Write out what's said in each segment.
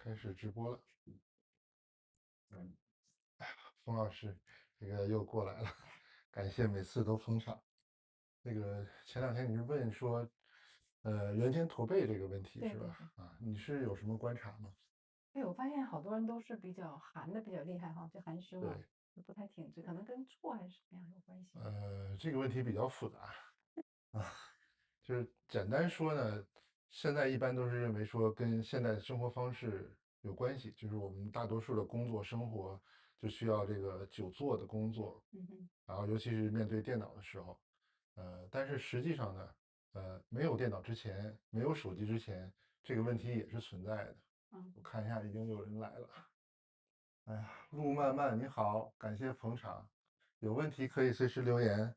开始直播了。嗯，冯老师，这个又过来了，感谢每次都捧场。那个前两天你是问说，圆肩驼背这个问题是吧？对对对，啊，你是有什么观察吗？对，我发现好多人都是比较寒的比较厉害哈，就含胸啊，对，就不太挺直，可能跟坐还是什么样有关系。这个问题比较复杂啊，就是简单说呢，现在一般都是认为说跟现在的生活方式有关系，就是我们大多数的工作生活就需要这个久坐的工作，嗯哼，然后尤其是面对电脑的时候，但是实际上呢，没有电脑之前，没有手机之前，这个问题也是存在的。嗯，我看一下，已经有人来了。哎呀，路漫漫，你好，感谢捧场，有问题可以随时留言。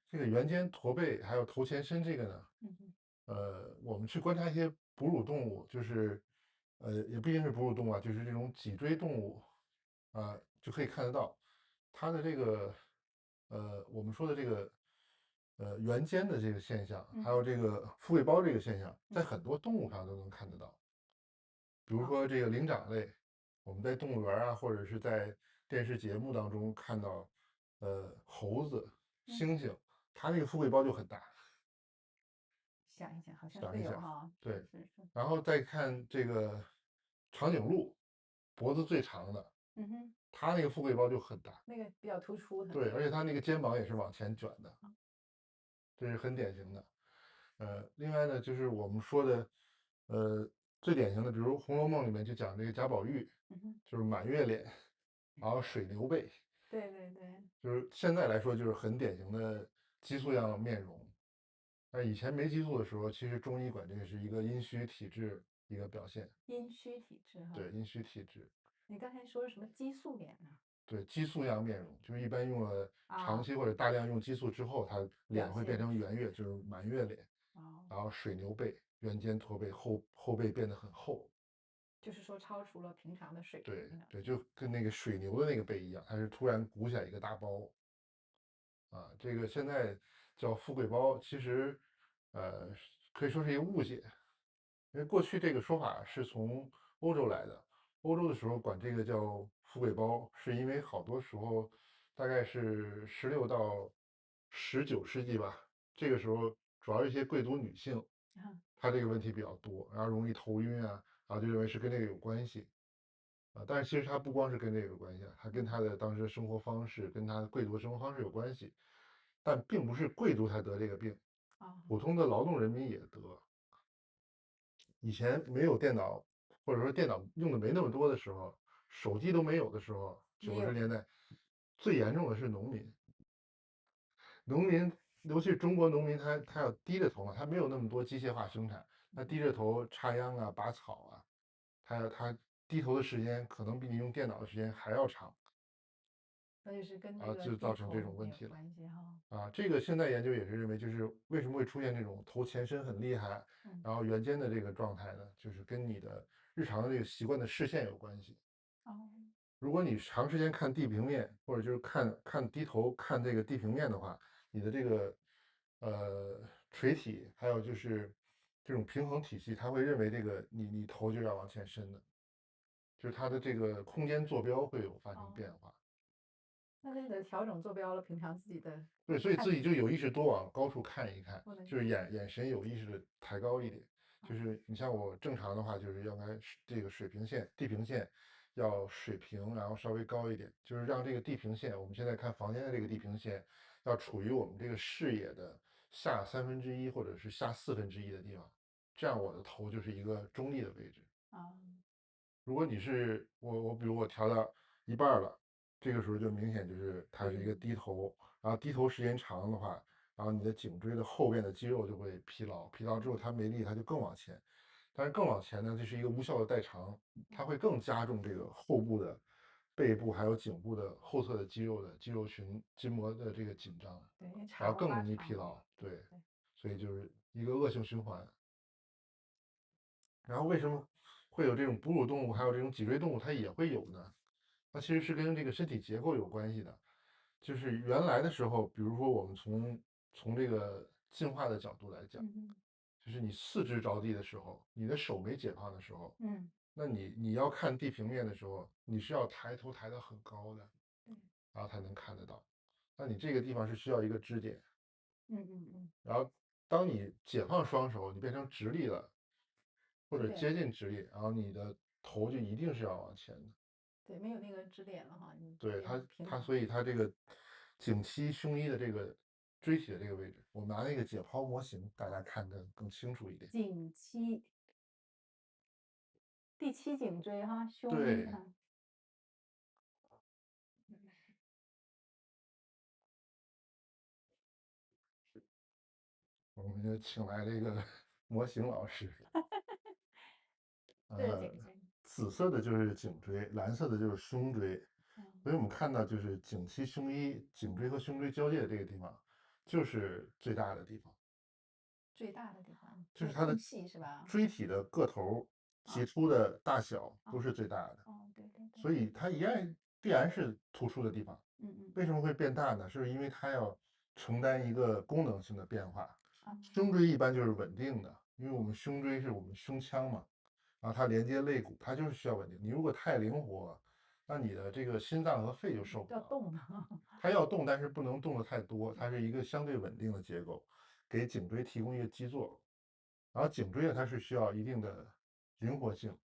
这个圆肩驼背还有头前伸这个呢，嗯哼，我们去观察一些哺乳动物，就是，也不一定是哺乳动物啊，就是这种脊椎动物，啊、就可以看得到它的这个，我们说的这个，圆肩的这个现象，还有嗯哼，这个富贵包这个现象，在嗯，很多动物上都能看得到。比如好，说这个灵长类，我们在动物园啊，或者是在电视节目当中看到，猴子、嗯，猩猩，它那个富贵包就很大。想一想，好像想一想，是有哈，是对，是是，然后再看这个长颈鹿，脖子最长的，嗯哼，它那个富贵包就很大，那个比较突出的，对，而且它那个肩膀也是往前卷的，啊，这是很典型的。另外呢，就是我们说的，最典型的，比如《红楼梦》里面就讲这个贾宝玉，嗯哼，就是满月脸，然后水牛背，对对对，就是现在来说就是很典型的激素样面容。那以前没激素的时候，其实中医管这个是一个阴虚体质一个表现。阴虚体质哈。对，阴虚体质，你刚才说什么激素脸呢？对，激素样面容，就是一般用了长啊，期或者大量用激素之后，它脸会变表现成圆月，就是满月脸，哦，然后水牛背、圆肩驼背，后背变得很厚。就是说超出了平常的水对平的。对，就跟那个水牛的那个背一样，它是突然鼓起来一个大包啊。这个现在叫富贵包，其实呃可以说是一个误解，因为过去这个说法是从欧洲来的，欧洲的时候管这个叫富贵包，是因为好多时候大概是16到19世纪吧，这个时候主要一些贵族女性，啊，她这个问题比较多，然后容易头晕啊，然后就认为是跟这个有关系啊，但是其实它不光是跟这个有关系啊，它跟嗯，她的当时的生活方式，跟她贵族的生活方式有关系，但并不是贵族才得这个病，哦，普通的劳动人民也得。以前没有电脑，或者说电脑用的没那么多的时候，手机都没有的时候，也有，九十年代最严重的是农民。农民，尤其是中国农民，他要低着头嘛，他没有那么多机械化生产，他低着头插秧啊、拔草啊，他低头的时间可能比你用电脑的时间还要长，那就是跟这啊，个就造成这低头也有种问题了。关系哈。啊，这个现在研究也是认为，就是为什么会出现这种头前伸很厉害，嗯，然后圆肩的这个状态呢？就是跟你的日常的这个习惯的视线有关系。哦，如果你长时间看地平面，或者就是看低头看这个地平面的话，你的这个呃垂体，还有就是这种平衡体系，它会认为这个你头就要往前伸的，就是它的这个空间坐标会有发生哦，变化。那就得调整坐标了，平常自己的对，所以自看，己就有意识多往高处看一看，不能就是眼神有意识的抬高一点。啊，就是你像我正常的话，就是应该是这个水平线、地平线要水平，然后稍微高一点，就是让这个地平线，我们现在看房间的这个地平线，要处于我们这个视野的下1/3或者是下1/4的地方，这样我的头就是一个中立的位置。啊，如果你是我，比如我调到一半了，这个时候就明显就是它是一个嗯，低头，然后低头时间长的话，然后你的颈椎的后边的肌肉就会疲劳，疲劳之后它没力，它就更往前，但是更往前呢，这是一个无效的代偿，它会更加重这个后部的背部还有颈部的后侧的肌肉群筋膜的这个紧张，对，因为然后更容易拉长嘛，疲劳，对，对，所以就是一个恶性循环。然后为什么会有这种哺乳动物，还有这种脊椎动物，它也会有呢？它其实是跟这个身体结构有关系的。就是原来的时候，比如说我们从这个进化的角度来讲，嗯哼，就是你四肢着地的时候，你的手没解放的时候，嗯，那你要看地平面的时候，你是要抬头抬得很高的，对，然后才能看得到。那你这个地方是需要一个支点，嗯嗯嗯，然后当你解放双手，你变成直立了，或者接支点，近直立，然后你的头就一定是要往前的。对，没有那个支点了哈，你对变平躺。所以它这个颈膝胸衣的这个椎体的这个位置，我拿那个解剖模型，大家看得更清楚一点。颈七，第七颈椎哈，胸衣对，哈，我们就请来这个模型老师，这是呃，颈椎，紫色的就是颈椎，蓝色的就是胸椎，嗯，所以我们看到就是颈膝胸衣，颈椎和胸椎交界的这个地方，就是最大的地方。最大的地方，这个就是它的空隙是吧？椎体的个头、啊脊突的大小都啊是最大的，哦，对对对，所以它必然是突出的地方。嗯嗯嗯，为什么会变大呢？是因为它要承担一个功能性的变化。啊，胸椎一般就是稳定的，因为我们胸椎是我们胸腔嘛，然后它连接肋骨，它就是需要稳定。你如果太灵活，那你的这个心脏和肺就受不了。要动的，它要动，但是不能动得太多，它是一个相对稳定的结构，给颈椎提供一个基座。然后颈椎呢，它是需要一定的灵活性，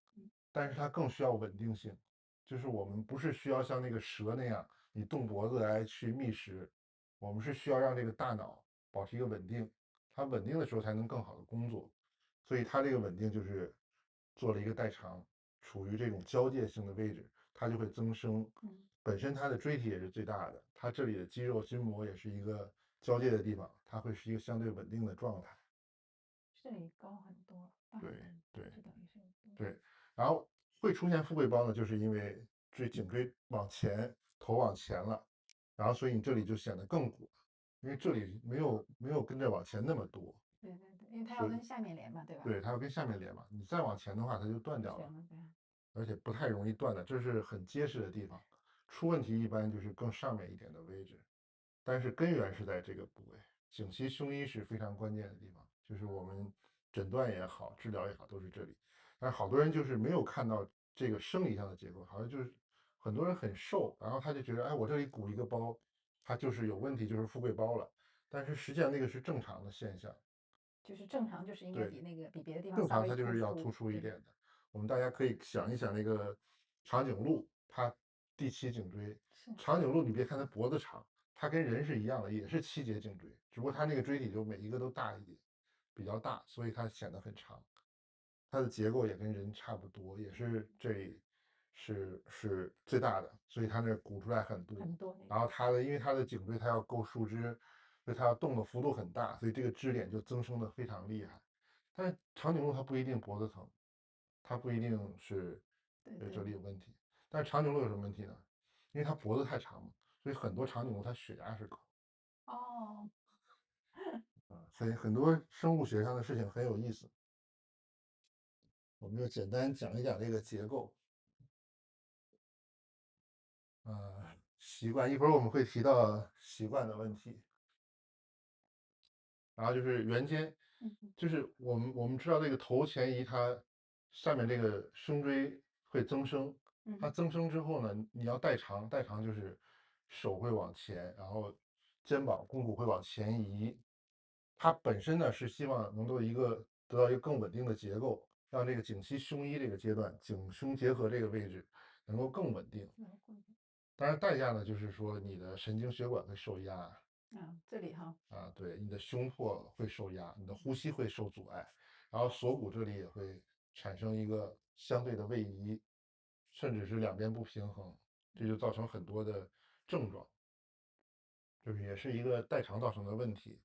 但是它更需要稳定性。就是我们不是需要像那个蛇那样，你动脖子来去觅食，我们是需要让这个大脑保持一个稳定，它稳定的时候才能更好的工作。所以它这个稳定就是做了一个代偿，处于这种交界性的位置，它就会增生。嗯，本身它的椎体也是最大的，它这里的肌肉筋膜也是一个交界的地方，它会是一个相对稳定的状态。这里高很多，大对很多，对这等于是，对，然后会出现富贵包呢，就是因为颈椎往前，头往前了，然后所以你这里就显得更鼓了，因为这里没有跟着往前那么多，对对对，因为它要所以跟下面连嘛，对吧？对它要跟下面连嘛，你再往前的话它就断掉了，不行了，对，而且不太容易断的，这是很结实的地方。出问题一般就是更上面一点的位置，但是根源是在这个部位。颈膝胸衣是非常关键的地方，就是我们诊断也好，治疗也好，都是这里。但是好多人就是没有看到这个生理上的结构，好像就是很多人很瘦，然后他就觉得，哎，我这里鼓一个包，他就是有问题，就是富贵包了。但是实际上那个是正常的现象，就是正常，就是应该对，比那个比别的地方正稍微常它就是要突突出，对，出一点的。我们大家可以想一想那个长颈鹿，它第七颈椎，是，长颈鹿你别看它脖子长，它跟人是一样的，也是七节颈椎，只不过它那个椎体就每一个都大一点，比较大，所以它显得很长。它的结构也跟人差不多，也是这里是最大的，所以它那鼓出来很多。很多那个，然后因为它的颈椎它要够树枝，所以它要动的幅度很大，所以这个支点就增生的非常厉害。但是长颈鹿它不一定脖子疼，它不一定是对对对，这里有问题。但是长颈鹿有什么问题呢？因为它脖子太长嘛，所以很多长颈鹿它血压是高哦，啊，所以很多生物学上的事情很有意思。我们就简单讲一讲这个结构。习惯，一会儿我们会提到习惯的问题。然后就是圆肩，嗯嗯就是我们知道这个头前移它下面这个胸椎会增生，它嗯，增生之后呢，你要代偿，代偿就是手会往前，然后肩膀肱骨会往前移。它本身呢是希望能够得到一个更稳定的结构，让这个颈膝胸衣这个阶段，颈胸结合这个位置能够更稳定。有过的当然代价呢就是说你的神经血管会受压，啊，这里哈，啊，对，你的胸廓会受压，你的呼吸会受阻碍，然后锁骨这里也会产生一个相对的位移，甚至是两边不平衡，这就造成很多的症状，就是也是一个代偿造成的问题。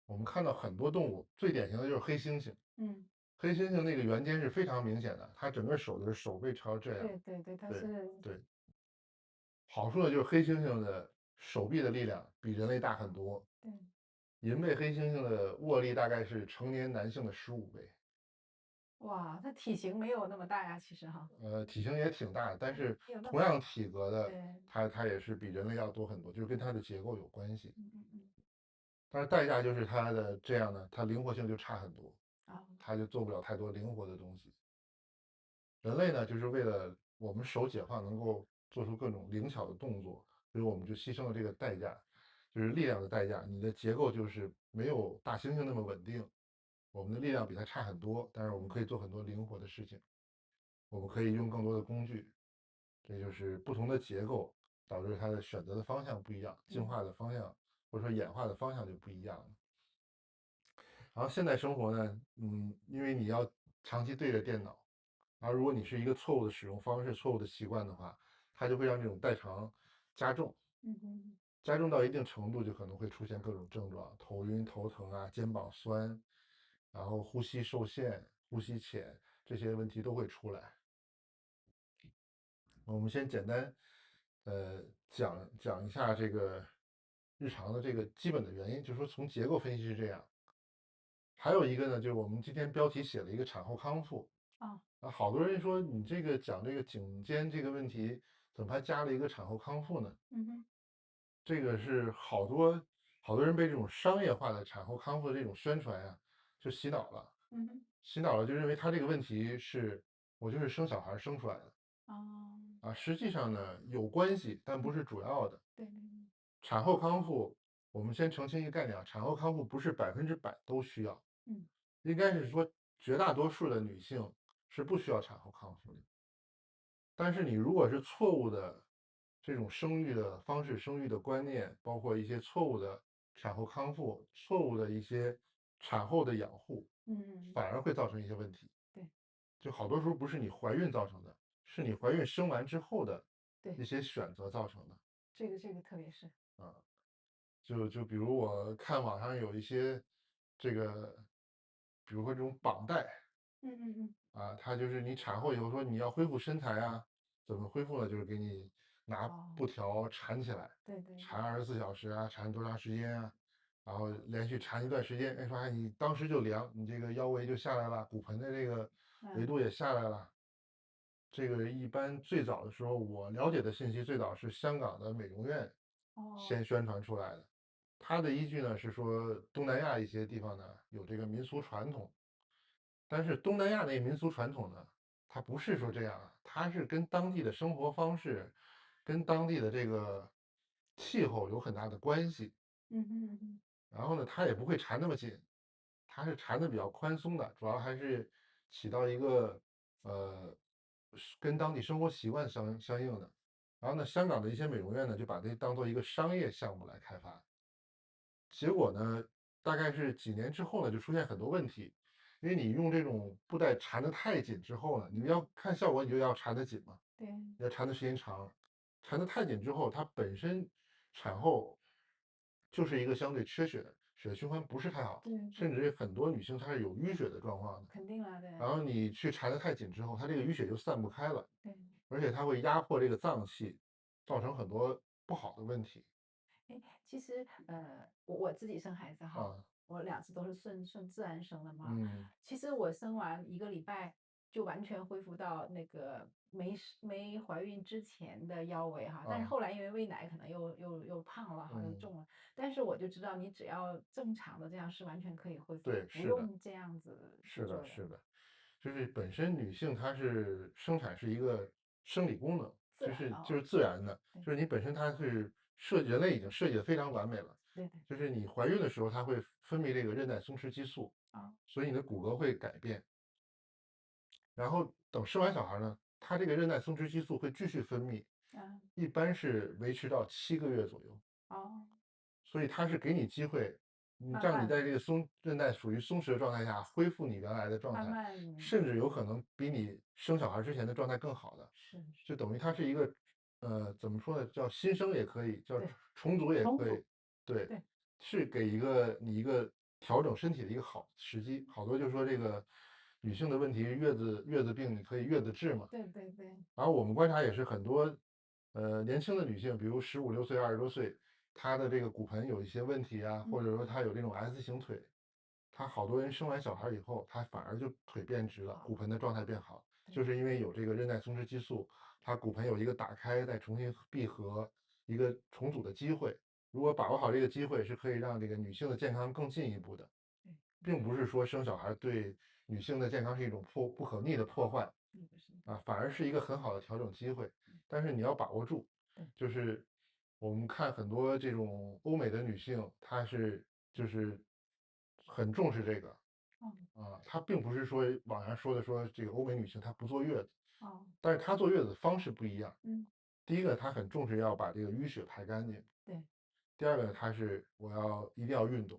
我们看到很多动物，最典型的就是黑猩猩，嗯，黑猩猩那个圆肩是非常明显的，它整个手的手背朝这样，对对对，它对是对。好处呢就是黑猩猩的手臂的力量比人类大很多，对，银背黑猩猩的握力大概是成年男性的15倍，哇，它体型没有那么大呀，其实哈，体型也挺大的，但是没有那么大，同样体格的，对，它也是比人类要多很多，就是跟它的结构有关系。嗯嗯嗯。但是代价就是它的这样呢，它灵活性就差很多，啊，它就做不了太多灵活的东西。人类呢，就是为了我们手解放，能够做出各种灵巧的动作，所以我们就牺牲了这个代价，就是力量的代价。你的结构就是没有大猩猩那么稳定，我们的力量比它差很多，但是我们可以做很多灵活的事情，我们可以用更多的工具，这就是不同的结构导致它的选择的方向不一样，进嗯化的方向或者说演化的方向就不一样了。然后现代生活呢，因为你要长期对着电脑，而如果你是一个错误的使用方式、错误的习惯的话，它就会让这种代偿加重，嗯哼加重到一定程度就可能会出现各种症状，头晕、头疼啊，肩膀酸，然后呼吸受限、呼吸浅，这些问题都会出来。我们先简单，讲讲一下这个日常的这个基本的原因，就是说从结构分析是这样。还有一个呢，就是我们今天标题写了一个产后康复啊啊，好多人说你这个讲这个颈肩这个问题，怎么还加了一个产后康复呢？嗯哼这个是好多人被这种商业化的产后康复的这种宣传呀，就洗脑了，嗯哼洗脑了就认为他这个问题是我就是生小孩生出来的哦啊，实际上呢有关系，但不嗯是主要的。对对对产后康复，我们先澄清一个概念啊，产后康复不是100%都需要，嗯应该是说绝大多数的女性是不需要产后康复的。但是你如果是错误的这种生育的方式、生育的观念，包括一些错误的产后康复、错误的一些产后的养护，嗯反而会造成一些问题。对就好多时候不是你怀孕造成的，是你怀孕生完之后的对一些选择造成的这个特别是啊。就比如我看网上有一些这个，比如说这种绑带嗯啊，它就是你产后以后说你要恢复身材啊，怎么恢复呢？就是给你拿哦布条缠起来，对对对缠24小时啊，缠多长时间啊，然后连续缠一段时间，哎说哎你当时就凉，你这个腰围就下来了，骨盆的这个维嗯度也下来了。这个一般最早的时候，我了解的信息最早是香港的美容院哦先宣传出来的。它的依据呢是说东南亚一些地方呢有这个民俗传统，但是东南亚那民俗传统呢，它不是说这样啊，它是跟当地的生活方式，跟当地的这个气候有很大的关系。嗯然后呢，它也不会缠那么紧，它是缠的比较宽松的，主要还是起到一个跟当地生活习惯相应的。然后呢，香港的一些美容院呢，就把这当做一个商业项目来开发。结果呢，大概是几年之后呢，就出现很多问题，因为你用这种布带缠得太紧之后呢，你要看效果，你就要缠得紧嘛，对要缠的时间长，缠得太紧之后，它本身产后就是一个相对缺血的，血液循环不是太好，对对甚至很多女性她是有淤血的状况的。肯定啦对然后你去缠得太紧之后，它这个淤血就散不开了，对。而且它会压迫这个脏器，造成很多不好的问题哎，其实我自己生孩子哈，啊。我两次都是顺自然生的嘛。嗯其实我生完一个礼拜就完全恢复到那个没怀孕之前的腰围哈，但是啊后来因为喂奶可能又胖了哈，又嗯，重了。但是我就知道你只要正常的这样是完全可以恢复的，对，不是的。用这样子去是的，做的，是的，就是本身女性她是生产是一个生理功能，自就是然的哦。自然的，对就是你本身它是人类已经设计的非常完美了，对对就是你怀孕的时候它会分泌这个韧带松弛激素，啊所以你的骨骼会改变，然后等生完小孩呢，它这个韧带松弛激素会继续分泌，嗯一般是维持到7个月左右。哦，所以它是给你机会，让你慢慢在这个韧带属于松弛的状态下恢复你原来的状慢态，慢甚至有可能比你生小孩之前的状态更好的，是是，就等于它是一个，怎么说呢，叫新生也可以，叫对重组也可以，重组对，对。是给你一个调整身体的一个好时机。好多就说这个女性的问题，月子病你可以月子治嘛，对对对，然后我们观察也是很多，年轻的女性，比如15、6岁、20多岁，她的这个骨盆有一些问题啊，或者说嗯，她有这种 S 型腿，她好多人生完小孩以后，她反而就腿变直了，好，骨盆的状态变好，对，就是因为有这个韧带松弛激素，她骨盆有一个打开再重新闭合一个重组的机会。如果把握好这个机会，是可以让这个女性的健康更进一步的，对，并不是说生小孩对女性的健康是一种不可逆的破坏不是，啊，反而是一个很好的调整机会。但是你要把握住，对，就是我们看很多这种欧美的女性，她是就是很重视这个哦，啊，她并不是说网上说的说这个欧美女性她不坐月子，哦，但是她坐月子的方式不一样。嗯，第一个，她很重视要把这个淤血排干净。对，第二个呢，它是一定要运动，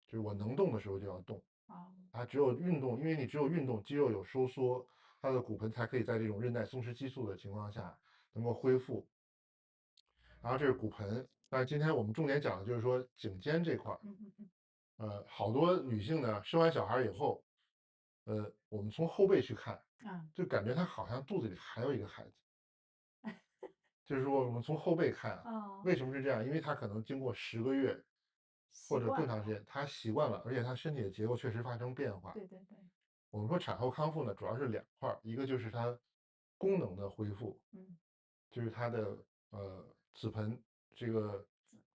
就是我能动的时候就要动。哦，它只有运动，因为你只有运动，肌肉有收缩，它的骨盆才可以在这种韧带松弛激素的情况下能够恢复。然后这是骨盆，但是今天我们重点讲的就是说颈肩这块儿。嗯嗯嗯，好多女性呢生完小孩以后，我们从后背去看，啊，就感觉她好像肚子里还有一个孩子。就是说我们从后背看啊，哦，为什么是这样？因为她可能经过10个月或者习惯了，更长时间，她习惯了，而且她身体的结构确实发生变化。对对对，我们说产后康复呢，主要是2块儿，一个就是它功能的恢复，嗯，就是它的子盆这个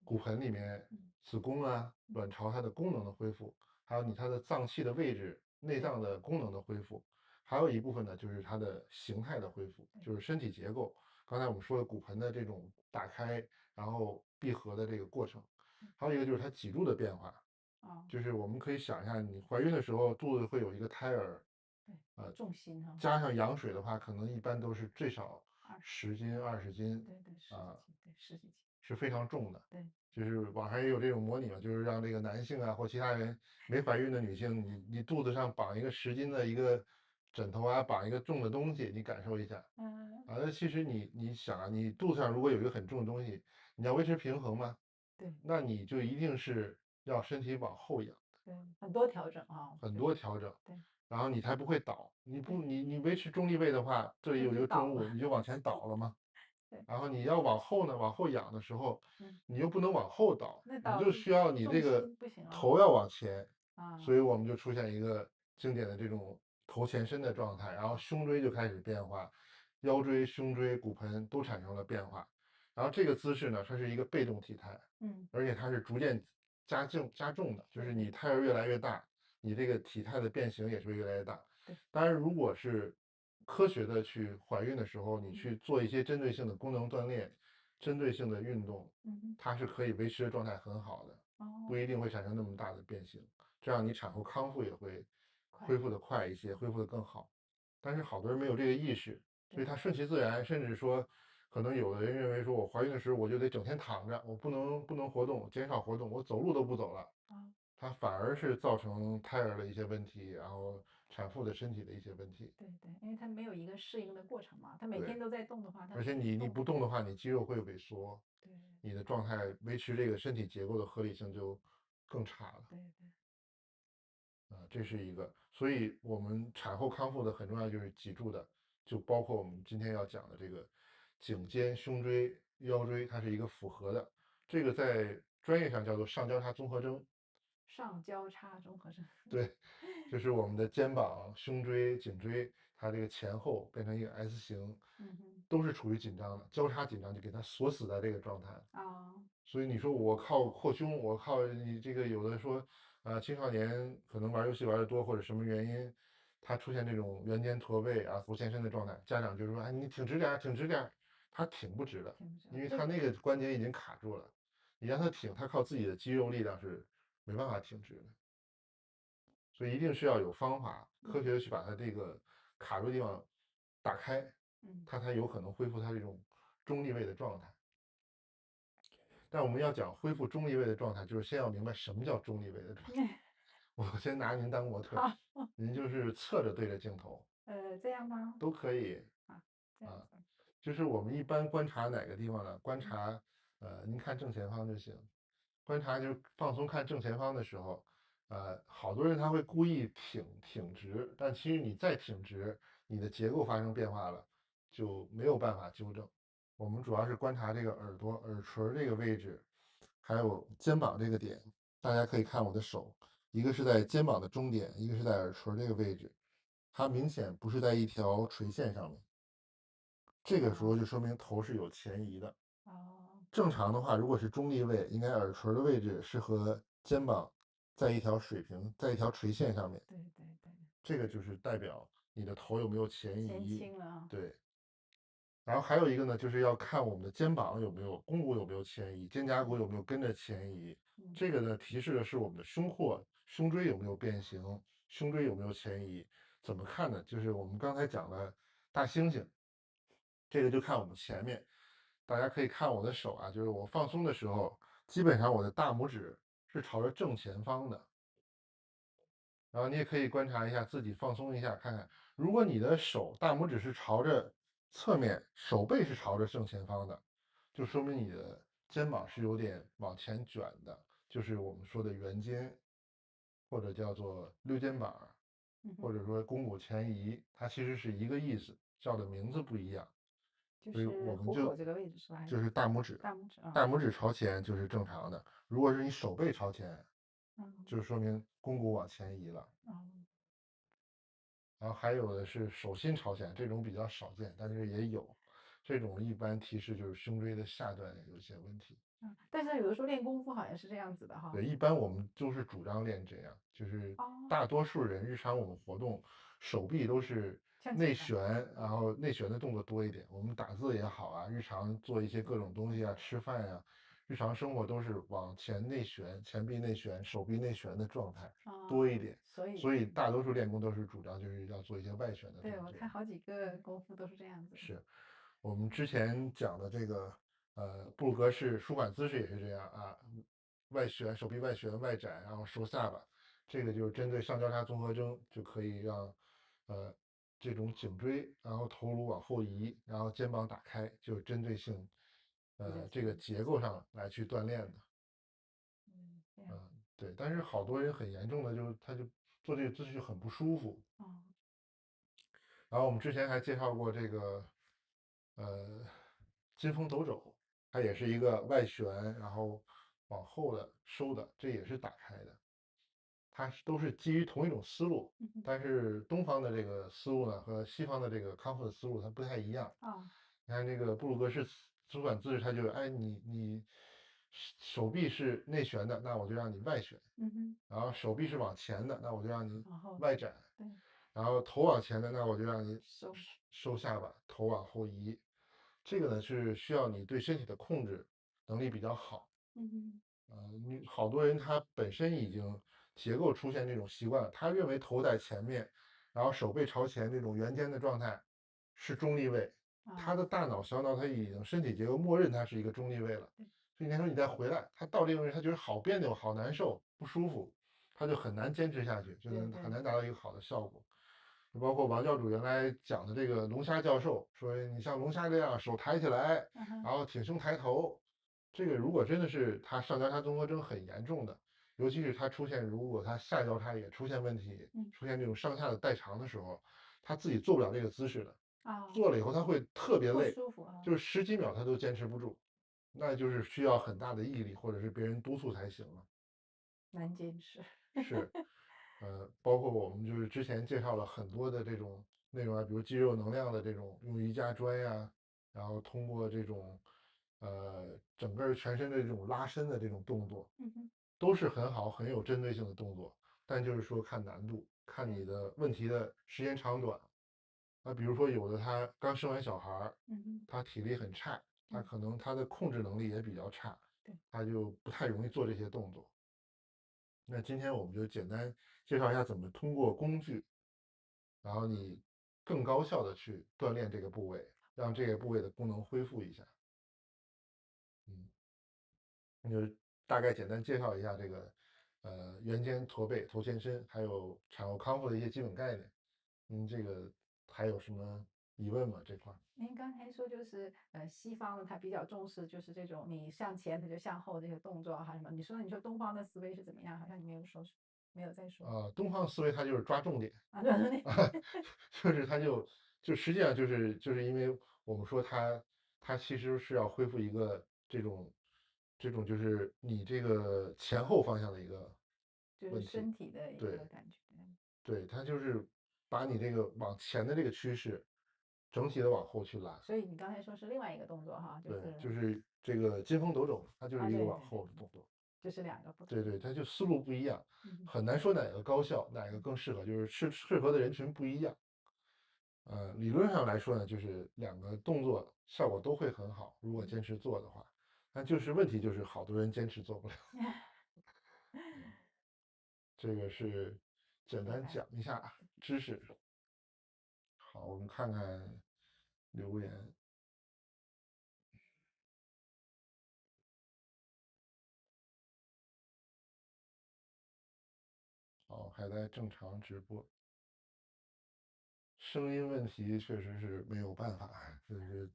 骨盆里面嗯，子宫啊、卵巢它的功能的恢复，还有它的脏器的位置、内对脏的功能的恢复，还有一部分呢就是它的形态的恢复，对，就是身体结构。刚才我们说的骨盆的这种打开然后闭合的这个过程，还有一个就是它脊柱的变化。哦，就是我们可以想一下，你怀孕的时候肚子会有一个胎儿，对，重心哈，加上羊水的话，可能一般都是最少20，10斤、20斤，对对，十几啊，斤，对，十几斤，是非常重的。对，就是网上也有这种模拟嘛，就是让这个男性啊或其他人没怀孕的女性，你肚子上绑一个10斤的一个枕头啊，绑一个重的东西，你感受一下。嗯，啊，那其实你想啊，你肚子上如果有一个很重的东西，你要维持平衡嘛，对那你就一定是要身体往后仰。对，很多调整啊，很就是多调整，对然后你才不会倒。你对，不你维持中立位的话，这里那有一就倒了，个重物，你就往前倒了嘛。对，然后你要往后呢，往后仰的时候，嗯，你又不能往后倒，那倒你就需要你这重个心不行了，头要往前，啊，所以我们就出现一个经典的这种头前伸的状态，然后胸椎就开始变化，腰椎、胸椎、骨盆都产生了变化。然后这个姿势呢，它是一个被动体态，嗯，而且它是逐渐加重的，就对对是你胎儿越来越大，你这个体态的变形也是会越来越大。对，当然，如果是科学的去怀孕的时候，你嗯去做一些针对性的功能锻炼、针对性的运动，嗯哼，它是可以维持的状态很好的，不哦，一定会产生那么大的变形，这样你产后康复也会快，恢复的快一些，恢复的更好。但是好多人没有这个意识，所以对，他顺其自然，甚至说，可能有的人认为说我怀孕的时候我就得整天躺着，我不能活动，减少活动，我走路都不走了，啊，它反而是造成胎儿的一些问题，然后产妇的身体的一些问题。对对，因为他没有一个适应的过程嘛，他每对，天都在动的话，他而且你动，不动的话，你肌肉会萎缩，对你的状态维持这个身体结构的合理性就更差了。对对，这是一个，所以我们产后康复的很重要就是脊柱的，就包括我们今天要讲的这个颈肩、胸椎、腰椎，它是一个复合的，这个在专业上叫做上交叉综合征。上交叉综合征，对，就是我们的肩膀、胸椎、颈椎，它这个前后变成一个 S 型，嗯哼，都是处于紧张的，交叉紧张就给它锁死在这个状态。啊，所以你说我靠扩胸，我靠你这个有的说，青少年可能玩游戏玩的多或者什么原因，他出现这种圆肩驼背啊、俯前伸的状态，家长就说，哎，你挺直点儿，挺直点儿，他挺不直的，听不着，因为他这那个关节已经卡住了，你让他挺，他靠自己的肌肉力量是没办法挺直的。所以一定是要有方法，科嗯学的去把它这个卡住的地方打开，嗯，它才有可能恢复它这种中立位的状态。但我们要讲恢复中立位的状态，就是先要明白什么叫中立位的状态。我先拿您当模特儿，好，您就是侧着对着镜头这样吗？都可以啊，这样啊。子，就是我们一般观察哪个地方呢？观嗯察您看正前方就行。观察就是放松看正前方的时候，好多人他会故意挺直，但其实你再挺直，你的结构发生变化了，就没有办法纠正。我们主要是观察这个耳朵、耳垂儿这个位置，还有肩膀这个点。大家可以看我的手，一个是在肩膀的中点，一个是在耳垂儿这个位置，它明显不是在一条垂线上面。这个时候哦就说明头是有前移的。哦，正常的话，如果是中立位，应该耳垂的位置是和肩膀在一条水平，在一条垂线上面，对对对，这个就是代表你的头有没有前前移。倾了啊。对，然后还有一个呢，就是要看我们的肩膀有没有肱骨有没有前移，肩胛骨有没有跟着前移。嗯这个呢，提示的是我们的胸廓、胸椎有没有变形，胸椎有没有前移。怎么看呢？就是我们刚才讲的大猩猩，这个就看我们前面。大家可以看我的手啊，就是我放松的时候，基本上我的大拇指是朝着正前方的。然后你也可以观察一下自己，放松一下，看看，如果你的手大拇指是朝着侧面，手背是朝着正前方的，就说明你的肩膀是有点往前卷的，就是我们说的圆肩，或者叫做溜肩膀，嗯哼，或者说肱骨前移，它其实是一个意思，叫的名字不一样。所以就是我们就虎口这个位置是吧？还就是大拇指，大拇指啊？大拇指朝前就是正常的，如果是你手背朝前，嗯，就说明肱骨往前移了。哦，然后还有的是手心朝前，这种比较少见，但是也有。这种一般提示就是胸椎的下段有些问题。嗯，但是有的时候练功夫好像是这样子的哈。对，一般我们都是主张练这样，就是哦，大多数人日常我们活动手臂都是向前的。内旋，然后内旋的动作多一点。我们打字也好啊，日常做一些各种东西啊，吃饭呀、日常生活都是往前内旋，前臂内旋，手臂内旋的状态多一哦，点。所以所以大多数练功都是主张就是要做一些外旋的动对我作。看好几个功夫都是这样子的。是我们之前讲的这个布鲁格式舒缓姿势也是这样啊，外旋手臂外旋外展，然后收下巴，这个就是针对上交叉综合征，就可以让呃这种颈椎，然后头颅往后移，然后肩膀打开，就是针对性比较这个强。结构上来去锻炼的。嗯，这样。嗯，对，但是好多人很严重的就他就做这个姿势就很不舒服。哦，然后我们之前还介绍过这个，金风斗肘，它也是一个外旋，然后往后的收的，这也是打开的。它都是基于同一种思路，嗯哼，但是东方的这个思路呢和西方的这个康复的思路它不太一样。哦，你看这个布鲁格式主管姿势，它就哎你手臂是内旋的，那我就让你外旋，嗯哼，然后手臂是往前的，那我就让你然后外展，对，然后头往前的，那我就让你收。收下巴，头往后移。这个呢是需要你对身体的控制能力比较好。嗯哼，你好多人他本身已经结构出现这种习惯了，他认为头在前面，然后手背朝前这种圆肩的状态是中立位，他啊，的大脑小脑他已经身体结构默认它是一个中立位了。对，所以你说你再回来，他到这个位置他觉得好别扭、好难受、不舒服，他就很难坚持下去，就对对，能很难达到一个好的效果。包括王教主原来讲的这个龙虾教授说，你像龙虾这样手抬起来，嗯哼，然后挺胸抬头，这个如果真的是他上交叉综合征很严重的，尤其是他出现如果他下交叉也出现问题，嗯，出现这种上下的代偿的时候，他自己做不了这个姿势的，啊，做了以后他会特别不累，舒服啊，就是十几秒他都坚持不住，那就是需要很大的毅力或者是别人督促才行了。难坚持。是，包括我们就是之前介绍了很多的这种内容啊，比如肌肉能量的这种用瑜伽砖呀，然后通过这种整个全身的这种拉伸的这种动作，嗯哼，都是很好很有针对性的动作，但就是说看难度，看对，你的问题的时间长短。那比如说有的他刚生完小孩儿，嗯哼，他体力很差，他嗯，可能他的控制能力也比较差，对，他就不太容易做这些动作。那今天我们就简单介绍一下怎么通过工具，然后你更高效的去锻炼这个部位，让这个部位的功能恢复一下。嗯，那就大概简单介绍一下这个圆肩、驼背、头前伸，还有产后康复的一些基本概念。这个还有什么疑问吗？这块儿？您刚才说就是西方呢，它比较重视就是这种你向前它就向后这些动作哈什么？你说东方的思维是怎么样？好像你没有说，没有再说东方思维它就是抓重点，啊，对，啊，就是它就实际上就是因为我们说它其实是要恢复一个这种就是你这个前后方向的一个就是问题。身体的一个对感觉。对，它就是把你这个往前的这个趋势整体的往后去拉。所以你刚才说是另外一个动作哈，就对，是就是这个金风斗肘，它就是啊，一个往对对对，后的动作。这是两个不同。对对，它就思路不一样，嗯很难说哪个高效，哪个更适合，就是适合的人群不一样。理论上来说呢，就是两个动作效果都会很好，如果坚持做的话。但就是问题就是好多人坚持做不了。这个是简单明白。讲一下知识。好，我们看看留言。好，还在正常直播。声音问题确实是没有办法，就是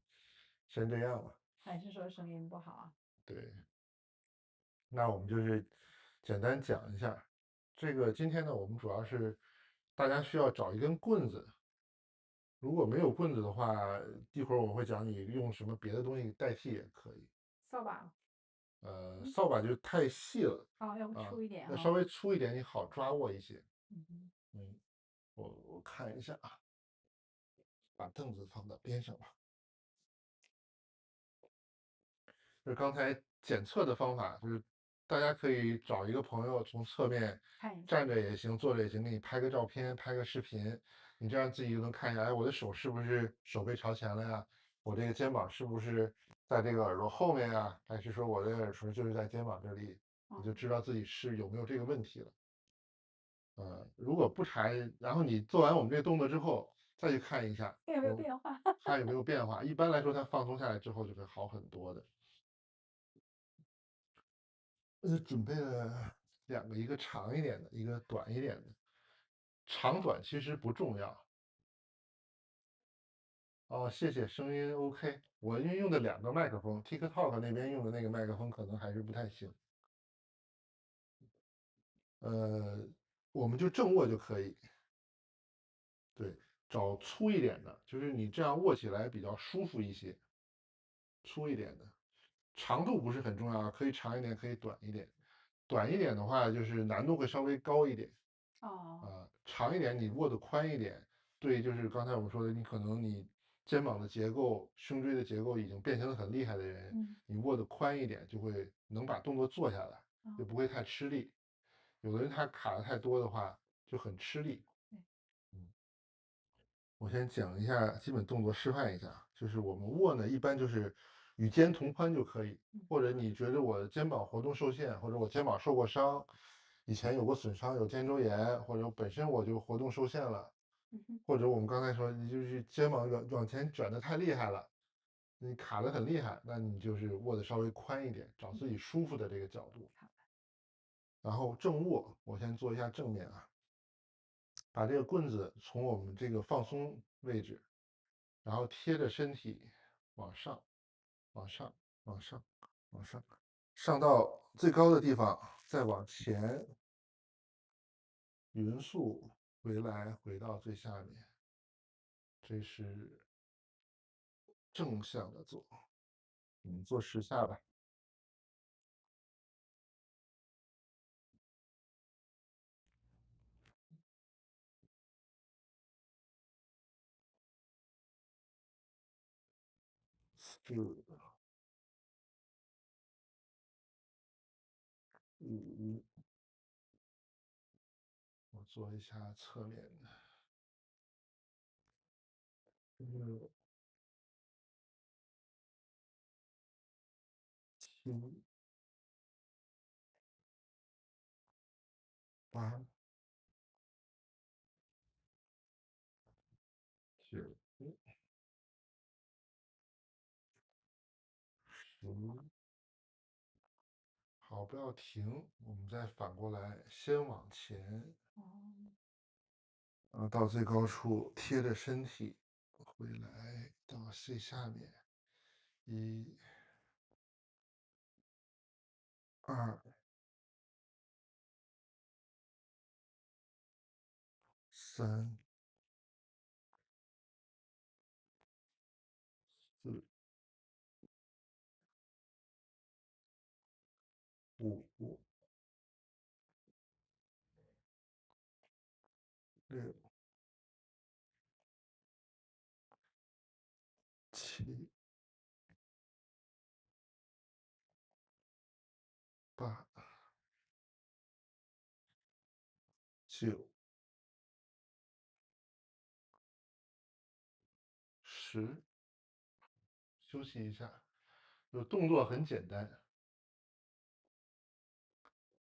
先这样吧。还是说声音不好啊？对，那我们就是简单讲一下。这个今天呢，我们主要是大家需要找一根棍子，如果没有棍子的话，一会儿我们会讲你用什么别的东西代替也可以。扫把。扫把就太细了哦，要不啊，粗一点哈。要稍微粗一点，你好抓握一些。嗯哼。嗯，我看一下啊，把凳子放到边上吧。就是刚才检测的方法，就是大家可以找一个朋友从侧面看一下。站着也行，坐着也行，给你拍个照片，拍个视频，你这样自己就能看一下，哎，我的手是不是手背朝前了呀？我这个肩膀是不是在这个耳朵后面呀？还是说我的耳垂就是在肩膀这里？你哦，就知道自己是有没有这个问题了。如果不查，然后你做完我们这个动作之后，再去看一下，有没有变化？它有没有变化。一般来说，它放松下来之后就会好很多的。准备了两个，一个长一点的，一个短一点的。长短其实不重要。哦，谢谢，声音 OK。我运用的两个麦克风，TikTok 那边用的那个麦克风可能还是不太行。呃，我们就正握就可以。对，找粗一点的，就是你这样握起来比较舒服一些。粗一点的，长度不是很重要，可以长一点，可以短一点。短一点的话，就是难度会稍微高一点。哦。长一点，你握得宽一点。对，就是刚才我们说的，你可能你肩膀的结构、胸椎的结构已经变形的很厉害的人，嗯。你握得宽一点，就会能把动作做下来，哦。就不会太吃力。有的人他卡的太多的话，就很吃力。对。嗯。我先讲一下基本动作，示范一下。就是我们握呢，一般就是与肩同宽就可以。或者你觉得我的肩膀活动受限，或者我肩膀受过伤，以前有过损伤，有肩周炎，或者本身我就活动受限了，嗯哼。或者我们刚才说你就是肩膀往前卷的太厉害了，你卡的很厉害，那你就是握的稍微宽一点，找自己舒服的这个角度。好的。然后正握，我先做一下正面啊，把这个棍子从我们这个放松位置，然后贴着身体往上，往上，往上，往上，上到最高的地方，再往前匀速回来，回到最下面。这是正向的做，做10下吧。4、5，我做一下侧面的。6、7、8、9、10。好，不要停，我们再反过来，先往前，哦。到最高处贴着身体回来到最下面。1、2、3、4、5、6、七、八、九、10，休息一下。动作很简单。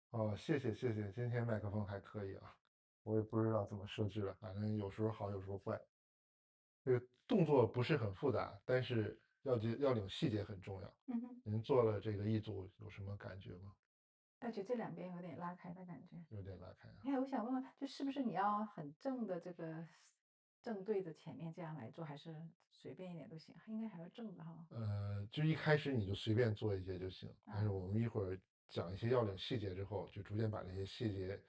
哦，谢谢谢谢，今天麦克风还可以啊，我也不知道怎么设置了，反正有时候好，有时候坏。这个动作不是很复杂，但是要领细节很重要。嗯哼。您做了这个一组有什么感觉吗？而且这两边有点拉开的感觉。有点拉开啊。哎，我想问问，就是不是你要很正的这个正对着前面这样来做，还是随便一点都行？应该还要正的哈。就一开始你就随便做一些就行，但是啊。我们一会儿讲一些要领细节之后，就逐渐把这些细节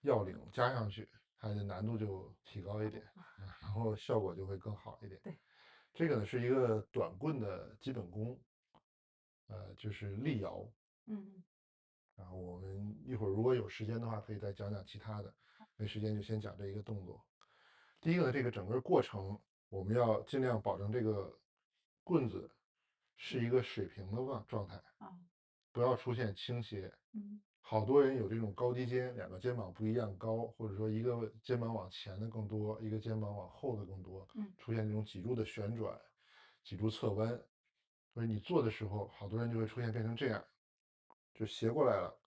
要领加上去，它的难度就提高一点，然后效果就会更好一点。对。这个呢是一个短棍的基本功，就是立摇。嗯然后我们一会儿如果有时间的话，可以再讲讲其他的，没时间就先讲这一个动作。第一个呢，这个整个过程我们要尽量保证这个棍子是一个水平的状态，啊。不要出现倾斜。嗯好多人有这种高低肩，两个肩膀不一样高，或者说一个肩膀往前的更多，一个肩膀往后的更多，嗯。出现这种脊柱的旋转、脊柱侧弯，所以你做的时候，好多人就会出现变成这样，就斜过来了，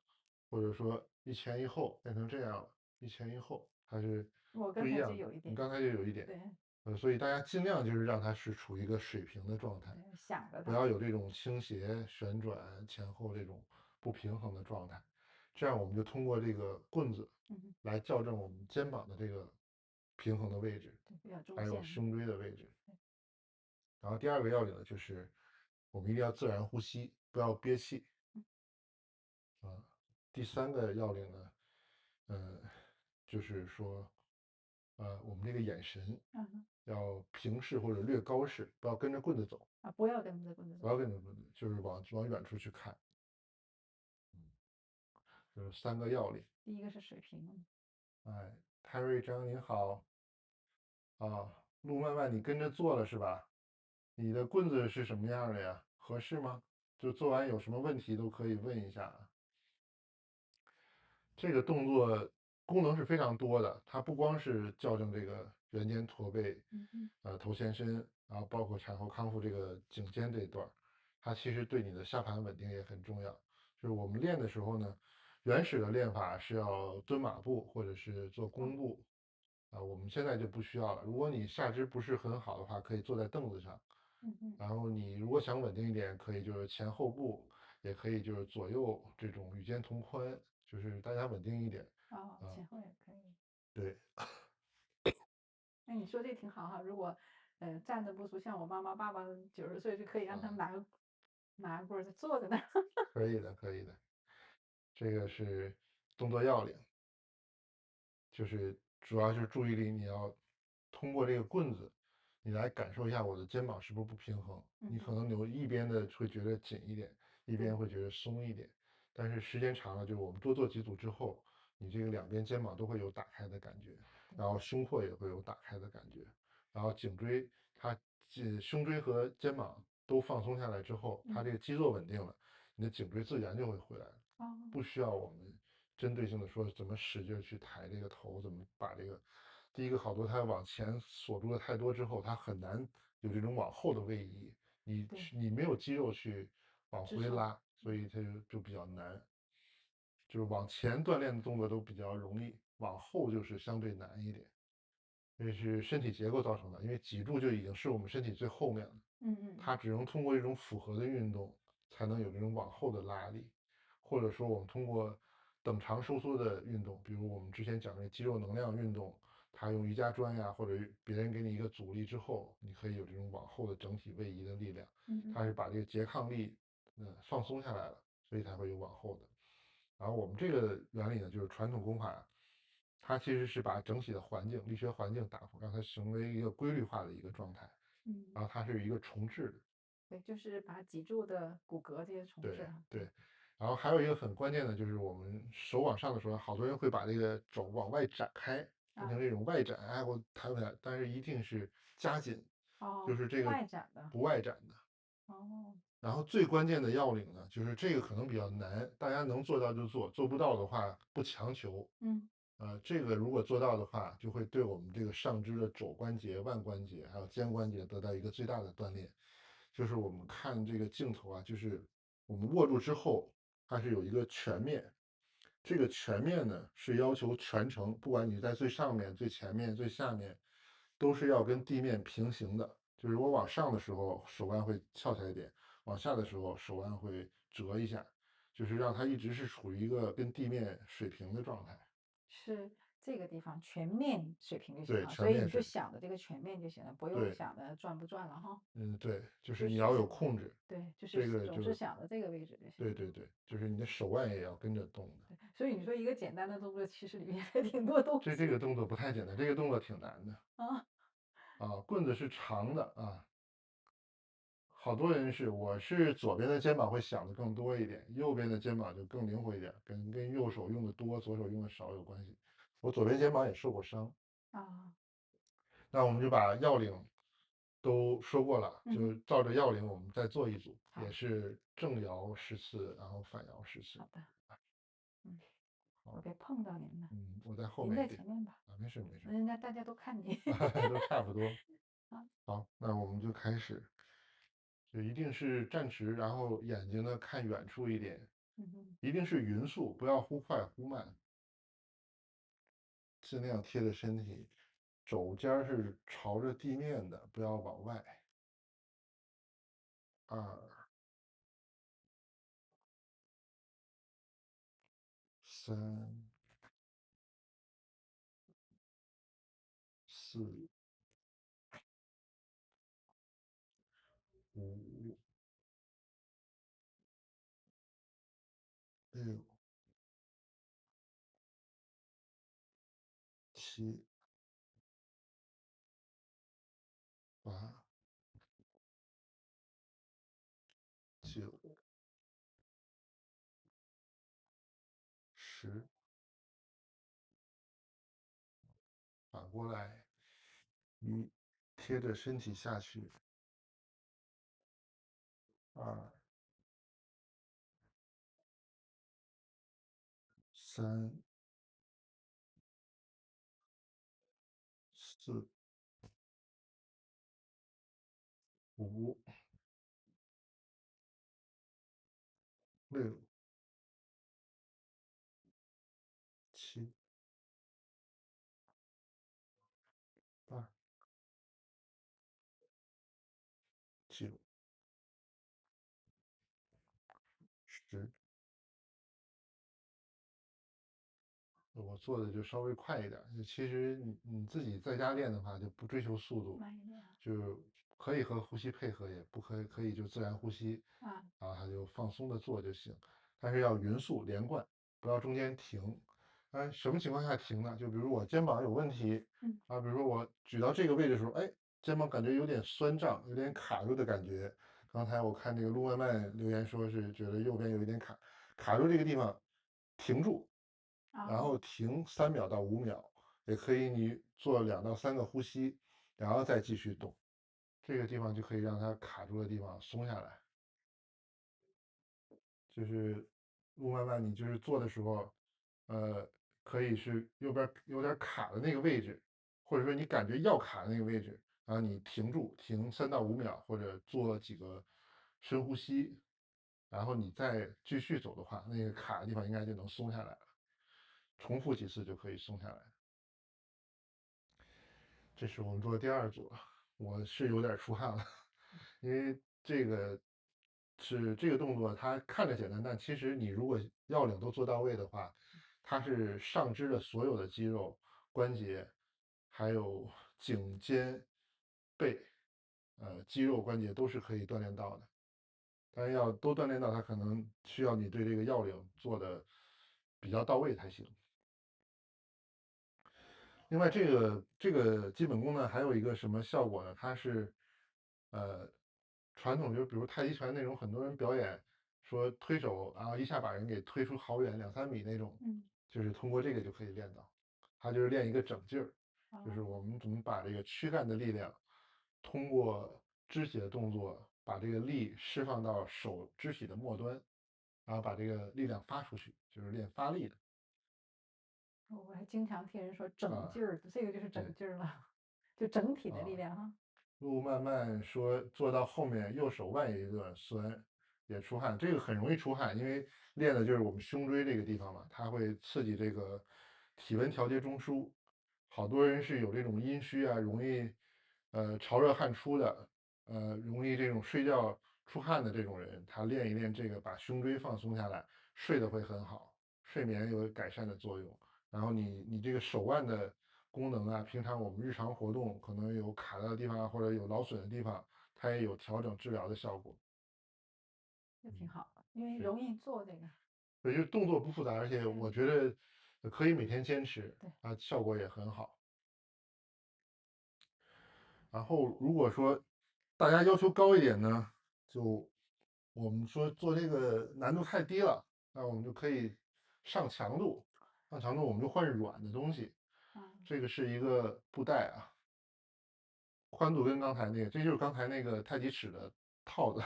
或者说一前一后变成这样了，一前一后，它是我刚才不一样的。就有一点。你刚才就有一点，对所以大家尽量就是让它是处于一个水平的状态，对，想着它。不要有这种倾斜、旋转、前后这种不平衡的状态。这样我们就通过这个棍子嗯哼。来校正我们肩膀的这个平衡的位置，对，比较中还有线。胸椎的位置。对。然后第二个要领呢，就是我们一定要自然呼吸，不要憋气。嗯啊，第三个要领呢，呃，就是说，我们这个眼神嗯哼。要平视或者略高视，不要跟着棍子走，啊，不要跟着棍子走。不要跟着棍子，就是往远处去看。就是三个要领。第一个是水平。哎，泰瑞张您好啊，路漫漫你跟着做了是吧？你的棍子是什么样的呀？合适吗？就做完有什么问题都可以问一下啊。这个动作功能是非常多的，它不光是校正这个圆肩驼背，嗯嗯。头前伸，然后包括产后康复这个颈肩这一段儿，它其实对你的下盘稳定也很重要。就是我们练的时候呢，原始的练法是要蹲马步或者是做弓步，我们现在就不需要了。如果你下肢不是很好的话，可以坐在凳子上，嗯嗯。然后你如果想稳定一点，可以就是前后步，也可以就是左右这种与肩同宽，就是大家稳定一点。哦，啊，前后也可以。对，哎，你说这挺好哈，如果站着不舒，像我妈妈、爸爸90岁就可以让他们啊，拿个棍儿就坐在那儿。可以的，可以的，这个是动作要领。就是主要就是注意力你要通过这个棍子，你来感受一下我的肩膀是不是不平衡。嗯哼。你可能有一边的会觉得紧一点，一对。边会觉得松一点，但是时间长了，就是我们多做几组之后，你这个两边肩膀都会有打开的感觉，然后胸廓也会有打开的感觉，然后颈椎它胸椎和肩膀都放松下来之后，它嗯。这个肌肉稳定了，你的颈椎自然就会回来了。哦。不需要我们针对性的说怎么使劲去抬这个头，怎么把这个，第一个好多它往前锁住的太多之后，它很难有这种往后的位移，对。你没有肌肉去往支撑。回拉，所以它就比较难。就是往前锻炼的动作都比较容易，往后就是相对难一点。这是身体结构造成的，因为脊柱就已经是我们身体最后面了，嗯嗯嗯。它只能通过一种复合的运动，才能有这种往后的拉力，或者说我们通过等长收缩的运动，比如我们之前讲的肌肉能量运动，它用瑜伽砖呀，或者别人给你一个阻力之后，你可以有这种往后的整体位移的力量，嗯嗯。它是把这个拮抗力放松下来了，所以才会有往后的。然后我们这个原理呢，就是传统功法，它其实是把整体的环境、力学环境打破，让它成为一个规律化的一个状态，嗯。然后它是一个重置的。对，就是把脊柱的骨骼这些重置对哈。对。对，然后还有一个很关键的就是我们手往上的时候，好多人会把这个肘往外展开，变成啊。这种外展，哎，我抬不起来，但是一定是夹紧，哦，就是这个外展的。不外展的。哦。然后最关键的要领呢，就是这个可能比较难，大家能做到就做，做不到的话不强求。嗯。这个如果做到的话，就会对我们这个上肢的肘关节、腕关节还有肩关节得到一个最大的锻炼。就是我们看这个镜头啊，就是我们握住之后，它是有一个全面，这个全面呢是要求全程，不管你在最上面、最前面、最下面，都是要跟地面平行的。就是我往上的时候，手腕会翘起来一点；往下的时候，手腕会折一下，就是让它一直是处于一个跟地面水平的状态。是这个地方全面水平就行对，了，所以你就全面水平。想着这个全面就行了，不用对，想着转不转了哈。对，就是你要有就是控制，对，就是总是这个就想着这个位置就行了。对对对，就是你的手腕也要跟着动的。对，所以你说一个简单的动作，其实里面还挺多东西。这个动作不太简单，这个动作挺难的。啊。棍子是长的啊，好多人是，我是左边的肩膀会想的更多一点，右边的肩膀就更灵活一点，跟右手用的多，左手用的少有关系。我左边肩膀也受过伤。啊。那我们就把要领都说过了，嗯哼。就照着要领我们再做一组，也好。是正摇10次，然后反摇10次。好的。嗯，我好。别碰到您了。我在后您在面一点。前面吧。没事没事。人家大家都看你。都差不多。好。好，那我们就开始，就一定是站直，然后眼睛呢看远处一点，嗯哼。一定是匀速，不要忽快忽慢，尽量贴着身体，肘尖儿是朝着地面的，不要往外。2、3、4、5、6、7、8、9、10，反过来，1，贴着身体下去。2、3、4、5、6、7、8、9、10。我做的就稍微快一点儿，就其实你自己在家练的话，就不追求速度，慢一点啊。就可以和呼吸配合，也不可以就自然呼吸，啊。然后它就放松的做就行，但是要匀速连贯，不要中间停。什么情况下停呢？就比如我肩膀有问题嗯。比如说我举到这个位置的时候，哎，肩膀感觉有点酸胀，有点卡住的感觉。刚才我看这个路漫漫留言说是觉得右边有一点卡住这个地方，停住。然哦。后停3秒到5秒，也可以你做2到3个呼吸，然后再继续动，这个地方就可以让它卡住的地方松下来。就是路漫漫，你就是做的时候，可以是右边有点卡的那个位置，或者说你感觉要卡的那个位置，然后你停住，停3到5秒，或者做几个深呼吸，然后你再继续走的话，那个卡的地方应该就能松下来了。重复几次就可以松下来。这是我们做的第2组，我是有点出汗了，因为这个动作，它看着简单，但其实你如果要领都做到位的话，它是上肢的所有的肌肉、关节，还有颈肩、背，肌肉关节都是可以锻炼到的。但是要都锻炼到，它可能需要你对这个要领做的比较到位才行。另外，这个基本功呢，还有一个什么效果呢？它是，呃，传统就比如太极拳那种，很多人表演说推手，然后一下把人给推出好远2、3米那种，嗯。就是通过这个就可以练到。它就是练一个整劲儿，就是我哦。们怎么把这个躯干的力量通过肢体的动作把这个力释放到手肢体的末端，然后把这个力量发出去，就是练发力的我还经常听人说整啊。劲儿，这个就是对整劲儿了，就整体的力啊，量哈。路漫漫说做到后面右手腕有一段酸，也出汗，这个很容易出汗，因为练的就是我们胸椎这个地方嘛，它会刺激这个体温调节中枢。好多人是有这种阴虚啊，容易潮热汗出的，容易这种睡觉出汗的这种人，他练一练这个，把胸椎放松下来，睡得会很好，睡眠有改善的作用。然后你这个手腕的功能啊，平常我们日常活动可能有卡到的地方啊，或者有劳损的地方，它也有调整治疗的效果。这挺好的，因为是，容易做这个。我觉得动作不复杂，而且我嗯，觉得可以每天坚持对，啊，效果也很好。然后如果说大家要求高一点呢，就我们说做这个难度太低了，那我们就可以上强度，上强度我们就换软的东西。嗯，这个是一个布袋啊，宽度跟刚才那个，这就是刚才那个太极尺的套子，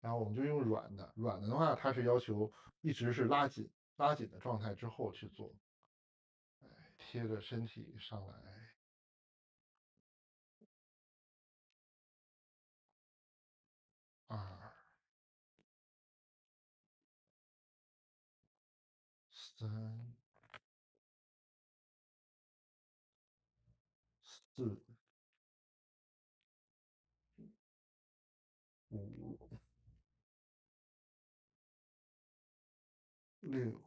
然后我们就用软的，软的话它是要求一直是拉紧的状态之后去做，贴着身体上来，二三四五六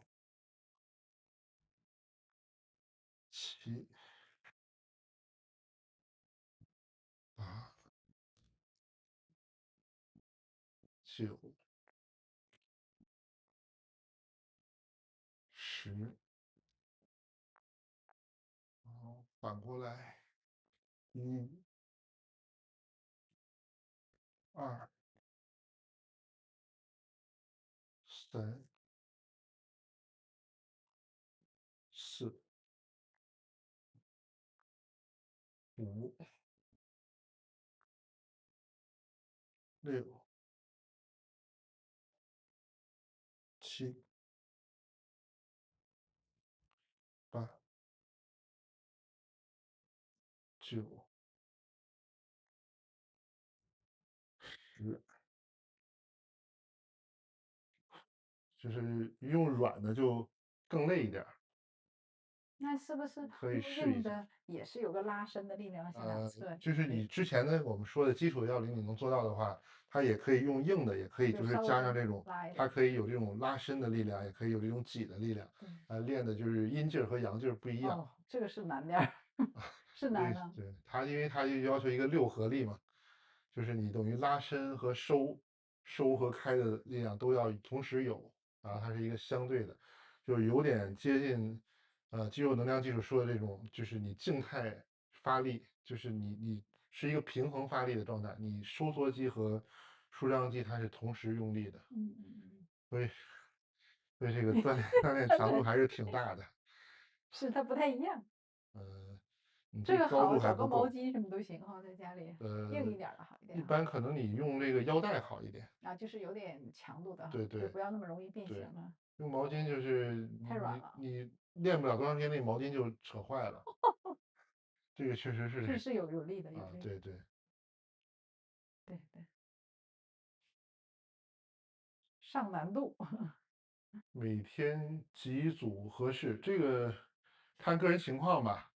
七八九十，然后反过来，一二三四五六七八九十，就是用软的就更累一点儿，那是不是可以用试一下。硬的也是有个拉伸的力量，像两侧就是可以你之前的我们说的基础的要领，你能做到的话，它也可以用硬的，也可以就是就稍微加上这种，拉一点。它可以有这种拉伸的力量，也可以有这种挤的力量，对，练的就是阴劲儿和阳劲儿不一样。哦，这个是难点儿，是难了。对，它因为它就要求一个六合力嘛，就是你等于拉伸和收和开的力量都要同时有，然后它是一个相对的，就有点接近肌肉能量技术说的这种，就是你静态发力，就是你是一个平衡发力的状态，你收缩肌和舒张肌它是同时用力的，嗯嗯所以这个嗯，锻炼强度还是挺大的，是它不太一样。呃，你这个这高度还好找个毛不够。巾什么都行哈，在家里硬呃，一点儿的好一点哈。一般可能你用这个腰带好一点，啊，就是有点强度的哈，对对就不要那么容易变形对，了，用毛巾就是太软了。你练不了多长时间，那毛巾就扯坏了，这个确实是是有力的，有啊，力的。对对，对对，上难度。每天几组合适，这个看个人情况吧。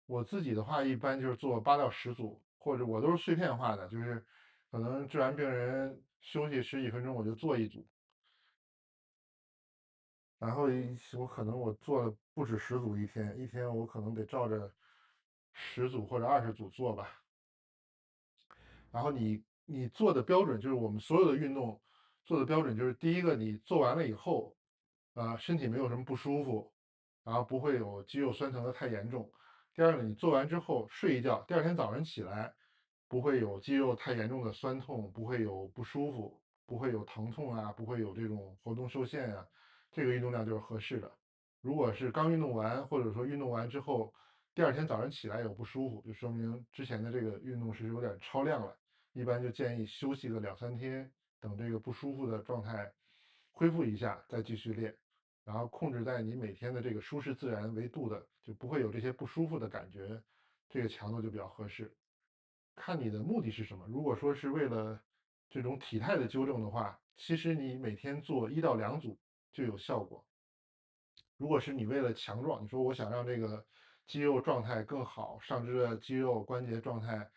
我自己的话，一般就是做8到10组，或者我都是碎片化的，就是可能治完病人休息十几分钟，我就做一组。然后我可能我做了不止10组一天，一天我可能得照着10组或者20组做吧。然后你做的标准就是我们所有的运动做的标准就是第一个你做完了以后，身体没有什么不舒服，然后不会有肌肉酸疼的太严重。第二个你做完之后睡一觉，第二天早上起来不会有肌肉太严重的酸痛，不会有不舒服，不会有疼痛啊，不会有这种活动受限啊，这个运动量就是合适的。如果是刚运动完，或者说运动完之后，第二天早上起来有不舒服，就说明之前的这个运动是有点超量了。一般就建议休息个2、3天，等这个不舒服的状态恢复一下，再继续练。然后控制在你每天的这个舒适自然为度的，就不会有这些不舒服的感觉，这个强度就比较合适。看你的目的是什么。如果说是为了这种体态的纠正的话，其实你每天做1到2组就有效果。如果是你为了强壮，你说我想让这个肌肉状态更好，上肢的肌肉关节状态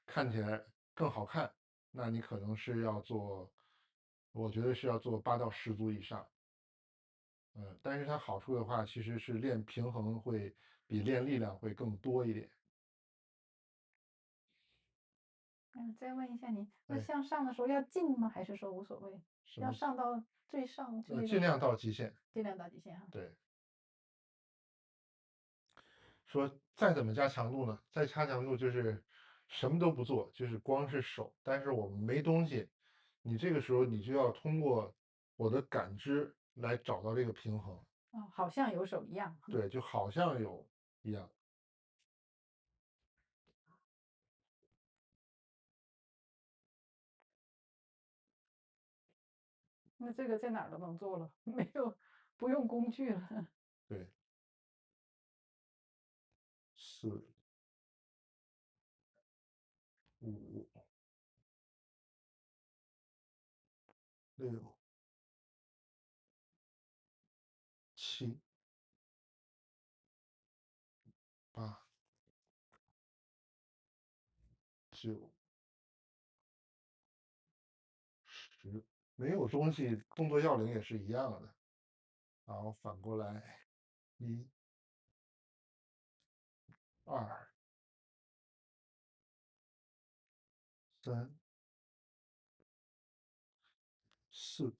看起来更好看，那你可能是要做，我觉得是要做8到10组以上。但是它好处的话，其实是练平衡会比练力量会更多一点。嗯，再问一下你，那哎，向上的时候要进吗？还是说无所谓？要什么？上到最上就那种尽量到极限。尽量到极限哈。对，说再怎么加强度呢？再加强度就是什么都不做，就是光是手，但是我们没东西，你这个时候你就要通过我的感知来找到这个平衡。哦，好像有手一样。对，就好像有一样。那这个在哪儿都能做了，没有不用工具了。对，4、5、6、7、8、9、10，没有东西，动作要领也是一样的。然后反过来，1、2、3、4、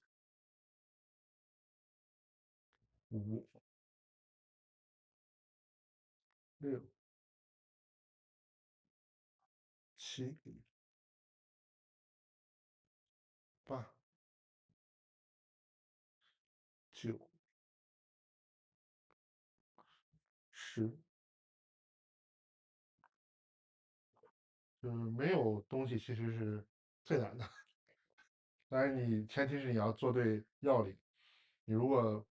5、6、7、8、9、10，就是没有东西其实是最难的。当然你前提是你要做对要领，你如果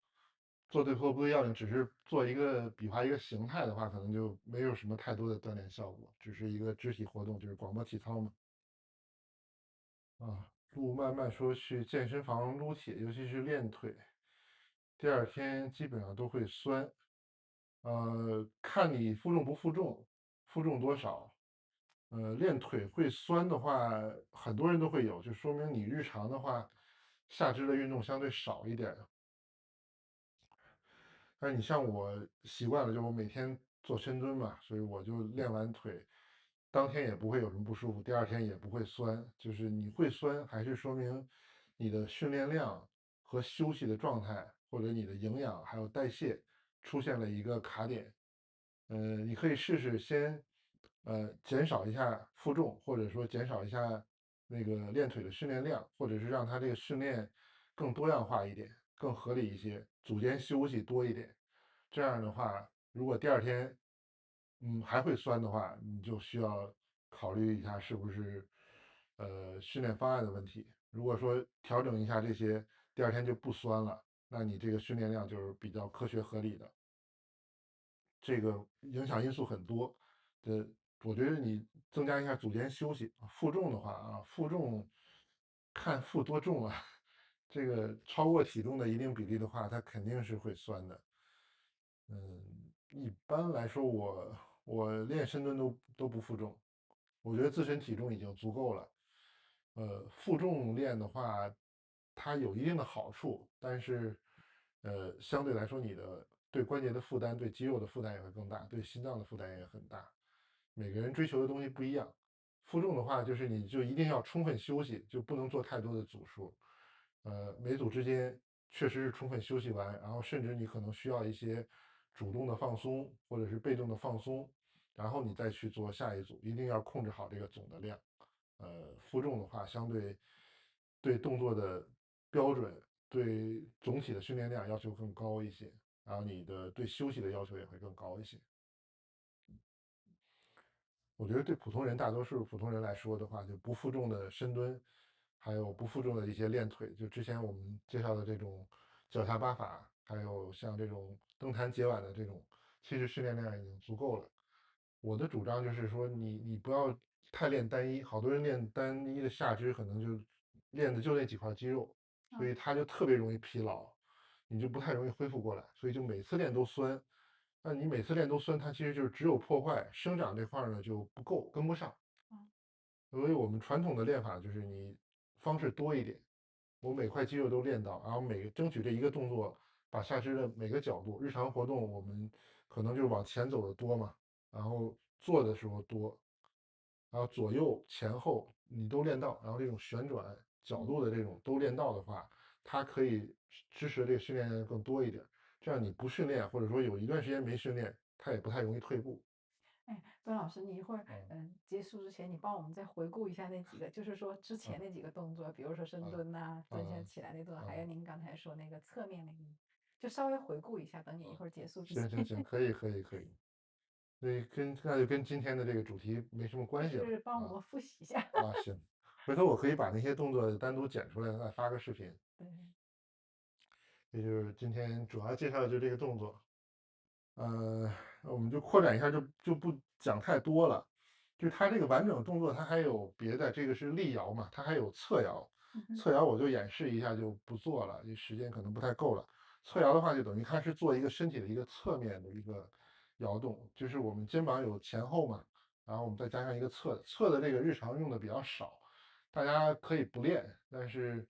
做对或不对要领，只是做一个比划一个形态的话，可能就没有什么太多的锻炼效果，只是一个肢体活动，就是广播体操嘛。路漫漫说去健身房撸铁，尤其是练腿，第二天基本上都会酸。看你负重不负重，负重多少。练腿会酸的话，很多人都会有，就说明你日常的话，下肢的运动相对少一点。但是你像我习惯了，就我每天做深蹲嘛，所以我就练完腿，当天也不会有什么不舒服，第二天也不会酸。就是你会酸，还是说明你的训练量和休息的状态，或者你的营养还有代谢出现了一个卡点。你可以试试先，减少一下负重，或者说减少一下那个练腿的训练量，或者是让他这个训练更多样化一点，更合理一些，组间休息多一点。这样的话，如果第二天，还会酸的话，你就需要考虑一下是不是，训练方案的问题。如果说调整一下这些，第二天就不酸了，那你这个训练量就是比较科学合理的。这个影响因素很多。呃，我觉得你增加一下组间休息，负重的话负重看负多重啊，这个超过体重的一定比例的话，它肯定是会酸的。一般来说我练深蹲都不负重，我觉得自身体重已经足够了。负重练的话，它有一定的好处，但是相对来说你的对关节的负担、对肌肉的负担也会更大，对心脏的负担也很大。每个人追求的东西不一样。负重的话，就是你就一定要充分休息，就不能做太多的组数。每组之间确实是充分休息完，然后甚至你可能需要一些主动的放松或者是被动的放松，然后你再去做下一组，一定要控制好这个总的量。负重的话，相对对动作的标准、对总体的训练量要求更高一些，然后你的对休息的要求也会更高一些。我觉得对普通人，大多数普通人来说的话，就不负重的深蹲，还有不负重的一些练腿，就之前我们介绍的这种脚下八法，还有像这种登坛截腕的这种，其实训练量已经足够了。我的主张就是说你不要太练单一，好多人练单一的下肢可能就练的就那几块肌肉，所以啊，他就特别容易疲劳，你就不太容易恢复过来，所以就每次练都酸。那你每次练都酸，它其实就是只有破坏，生长这块儿呢就不够，跟不上。啊，所以我们传统的练法就是你方式多一点，我每块肌肉都练到，然后争取这一个动作把下肢的每个角度，日常活动我们可能就是往前走的多嘛，然后做的时候多，然后左右前后你都练到，然后这种旋转角嗯。度的这种都练到的话，它可以支持这个训练量更多一点。这样你不训练，或者说有一段时间没训练，它也不太容易退步。哎，段老师，你一会儿嗯结束之前，你帮我们再回顾一下那几个，就是说之前那嗯几个动作，比如说深嗯蹲呐、蹲下嗯起来那动作，还有嗯您刚才说那个侧面那个，就稍微回顾一下，等你一嗯，会儿结束之前，行行行，可以可以可以。所以那就跟今天的这个主题没什么就关系了是帮我啊们复习一下。啊行，回头我可以把那些动作单独剪出来，再发个视频。对，也就是今天主要介绍的就这个动作。我们就扩展一下，就不讲太多了。就是它这个完整动作，它还有别的，这个是立摇嘛，它还有侧摇。嗯哼，侧摇我就演示一下，就不做了，这时间可能不太够了。侧摇的话，就等于它是做一个身体的一个侧面的一个摇动，就是我们肩膀有前后嘛，然后我们再加上一个侧的，侧的这个日常用的比较少，大家可以不练，但是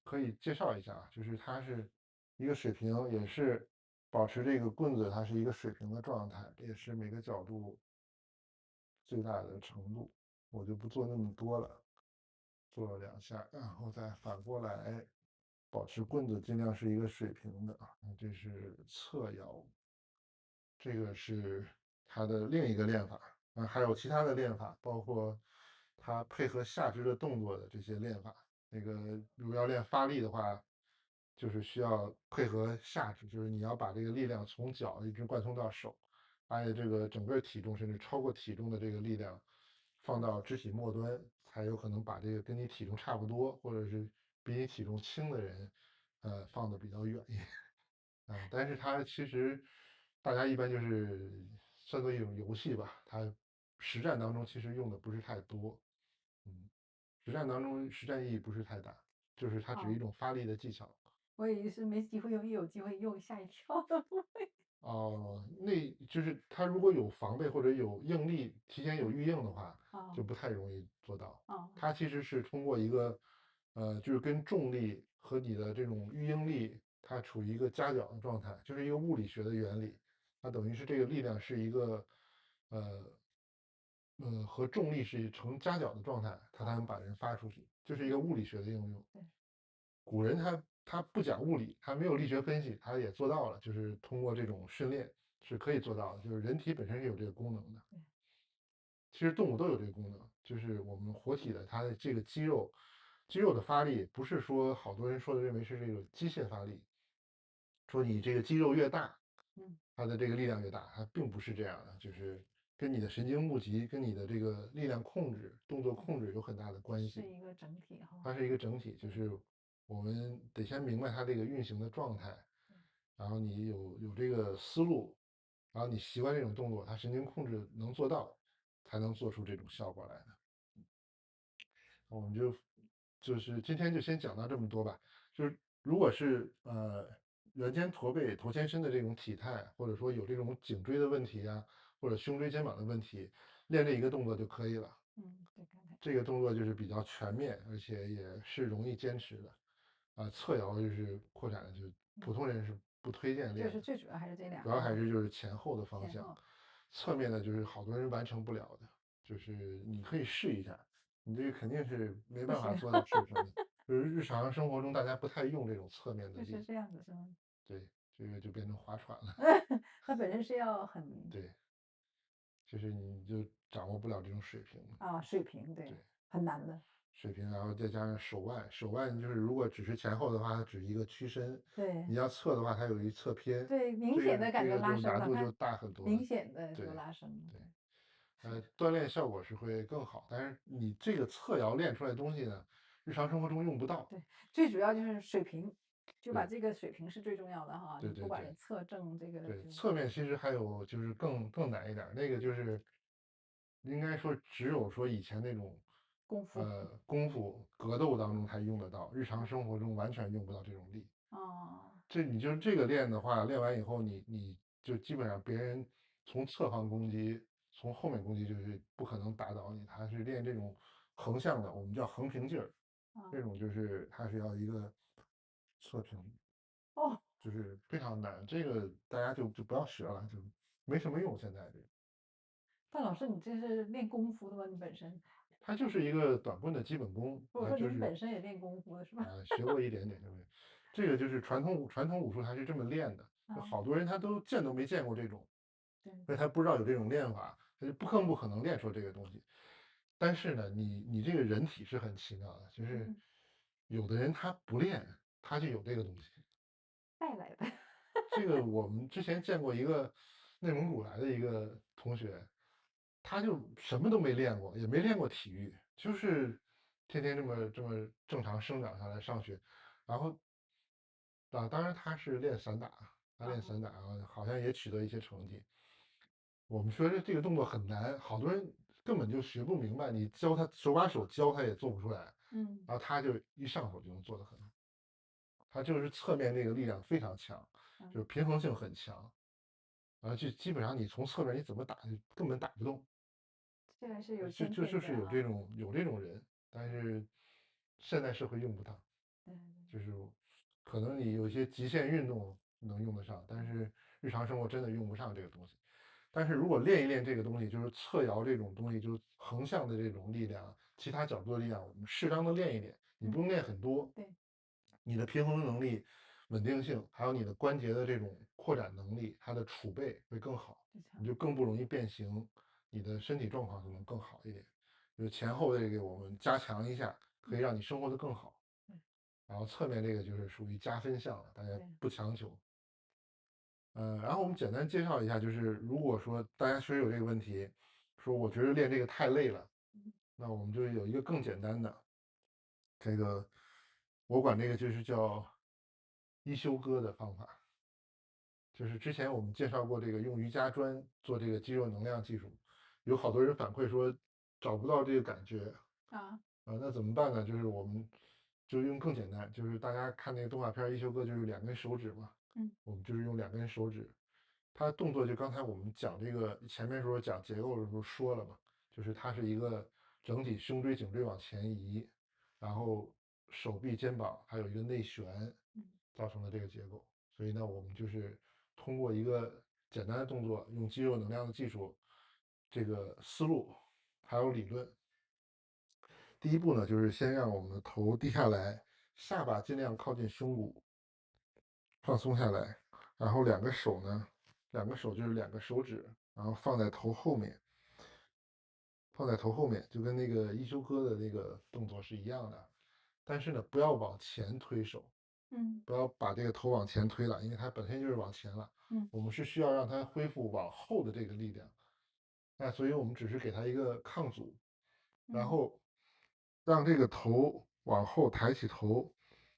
可以介绍一下啊，就是它是一个水平，也是保持这个棍子它是一个水平的状态，也是每个角度最大的程度，我就不做那么多了，做2下，然后再反过来保持棍子尽量是一个水平的啊，这是侧摇，这个是它的另一个练法。还有其他的练法，包括它配合下肢的动作的这些练法。那个如果要练发力的话，就是需要配合下肢，就是你要把这个力量从脚一直贯通到手，而且这个整个体重甚至超过体重的这个力量放到肢体末端，才有可能把这个跟你体重差不多，或者是比你体重轻的人，放的比较远一点。但是它其实大家一般就是算作一种游戏吧，它实战当中其实用的不是太多，嗯，实战意义不是太大，就是它只是一好，种发力的技巧。我以为是没机会用，一有机会用，吓一跳的部位。哦，那就是它如果有防备或者有应力，提前有嗯，预应的话，就哦，不太容易做到。哦，它其实是通过一个，就是跟重力和你的这种预应力，它处于一个夹角的状态，就是一个物理学的原理。它等于是这个力量是一个，呃，和重力是成夹角的状态，它才能哦，把人发出去，就是一个物理学的应用。对，古人他不讲物理，他没有力学分析，他也做到了，就是通过这种训练是可以做到的，就是人体本身是有这个功能的。对，其实动物都有这个功能，就是我们活体的它的这个肌肉的发力，不是说好多人说的认为是这个机械发力，说你这个肌肉越大，嗯，它的这个力量越大，它并不是这样的，就是跟你的神经募集、跟你的这个力量控制、动作对，控制有很大的关系。是一个整体哈。它是一个整体，就对，是我们得先明白它这个运行的状态，对，然后你有这个思路，然后你习惯这种动作，它神经控制能做到，才能做出这种效果来的。我们就是今天就先讲到这么多吧。就是如果是圆肩驼背头前伸的这种体态，或者说有这种颈椎的问题啊，或者胸椎肩膀的问题，练这一个动作就可以了。嗯，对，刚才，这个动作就是比较全面，而且也是容易坚持的。侧摇就是扩展的，就嗯，普通人是不推荐就是练的，最主要还是这两主要还个哈，是就是前后的方向，前后。侧面的就是好多人完成不了的，就是你可以试一下，你这个肯定是没不行，办法做到是什么，就是日常生活中大家不太用这种侧面的力，就是这样子是吗？对，这个就变成划船了，它本身是要很对，就是你就掌握不了这种水平，啊水平，对，对。很难的，水平，然后再加上手腕，手腕就是如果只是前后的话，它只是一个屈伸；对你要侧的话，它有一侧偏，对，明这显的感觉个这个就拉伸了，难度就看大很多了。明显的就对拉伸了，对，对，是，锻炼效果是会更好，但是你这个侧摇练出来的东西呢，日常生活中用不到。对，最主要就是水平，就把对这个水平是最重要的哈。对对对你不管你侧正这个对，就侧面其实还有就是更难一点儿，那个就是应该说只有说以前那种功夫，功夫格斗当中才用得到，日常嗯，生活中完全用不到这种力。哦，这你就是这个练的话，练完以后你就基本上别人从侧方攻击，从后面攻击就是不可能打倒你，他是练这种横向的，我们叫横平劲儿，这啊，种就是它是要一个侧平，哦，就是非常难，这个大家就不要学了，就没什么用。现在这个范老师，你这是练功夫的吗？你本身，它就是一个短棍的基本功，我说您就是本身也练功夫的是吧？学过一点点，对不对？这个就是传统武术，它是这么练的，就啊，好多人他都见都没见过这种。对，所以他不知道有这种练法，他就不可能练出这个东西。但是呢，你这个人体是很奇妙的，就是嗯，有的人他不练，他就有这个东西。带来的，这个我们之前见过一个内蒙古来的一个同学，他就什么都没练过，也没练过体育，就是天天这么正常生长下来上学，然后当然他是练散打，他练散啊，打好像也取得一些成绩。我们说这个动作很难，好多人根本就学不明白，你教他手把手教他也做不出来，嗯然后他就一上手就能做得很好，他就是侧面那个力量非常强，就是嗯，平衡性很强，然后就基本上你从侧面你怎么打就根本打不动，这还是有就先就就是有天的啊，这种人，但是现代社会用不到，嗯就是可能你有些极限运动能用得上，但是日常生活真的用不上这个东西。但是如果练一练这个东西，就是侧摇这种东西，就是横向的这种力量，其他角度的力量，我们适当的练一练，你嗯，不用练很多，对，你的平衡能力、稳定性，还有你的关节的这种扩展能力，它的储备会更好，非常，你就更不容易变形，你的身体状况就能更好一点。就是前后这个我们加强一下，可以嗯，让你生活的更好。对然后侧面这个就是属于加分项了，大家对，不强求。然后我们简单介绍一下，就是如果说大家确实有这个问题，说我觉得练这个太累了，嗯那我们就有一个更简单的，这个我管这个就是叫一休哥的方法，就是之前我们介绍过这个用瑜伽砖做这个肌肉能量技术，有好多人反馈说找不到这个感觉，啊，那怎么办呢？就是我们就用更简单，就是大家看那个动画片一休哥就是两根手指嘛，嗯我们就是用两根手指，它动作就刚才我们讲这个前面时候讲结构的时候说了嘛，就是它是一个整体胸椎颈椎往前移，然后手臂肩膀还有一个内旋嗯造成的这个结构，所以呢，我们就是通过一个简单的动作，用肌肉能量的技术，这个思路还有理论。第一步呢，就是先让我们的头低下来，下巴尽量靠近胸骨，放松下来，然后两个手就是两个手指，然后放在头后面，放在头后面，就跟那个一休哥的那个动作是一样的。但是呢，不要往前推手，嗯不要把这个头往前推了，因为它本身就是往前了。嗯我们是需要让它恢复往后的这个力量。那所以我们只是给它一个抗阻，然嗯后让这个头往后抬起头，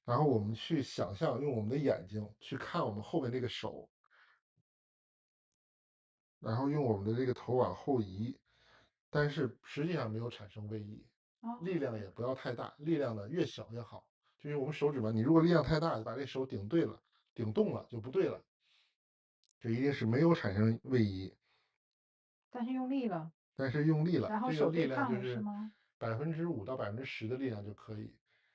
然后我们去想象用我们的眼睛去看我们后面这个手，然后用我们的这个头往后移，但是实际上没有产生位移，哦，力量也不要太大，力量呢越小越好。就是我们手指嘛，你如果力量太大，就把这手顶对了，顶动了就不对了，这一定是没有产生位移，但是用力了，但是用力了，然后手这个力对抗是量就是吗？5%到10%的力量就可以。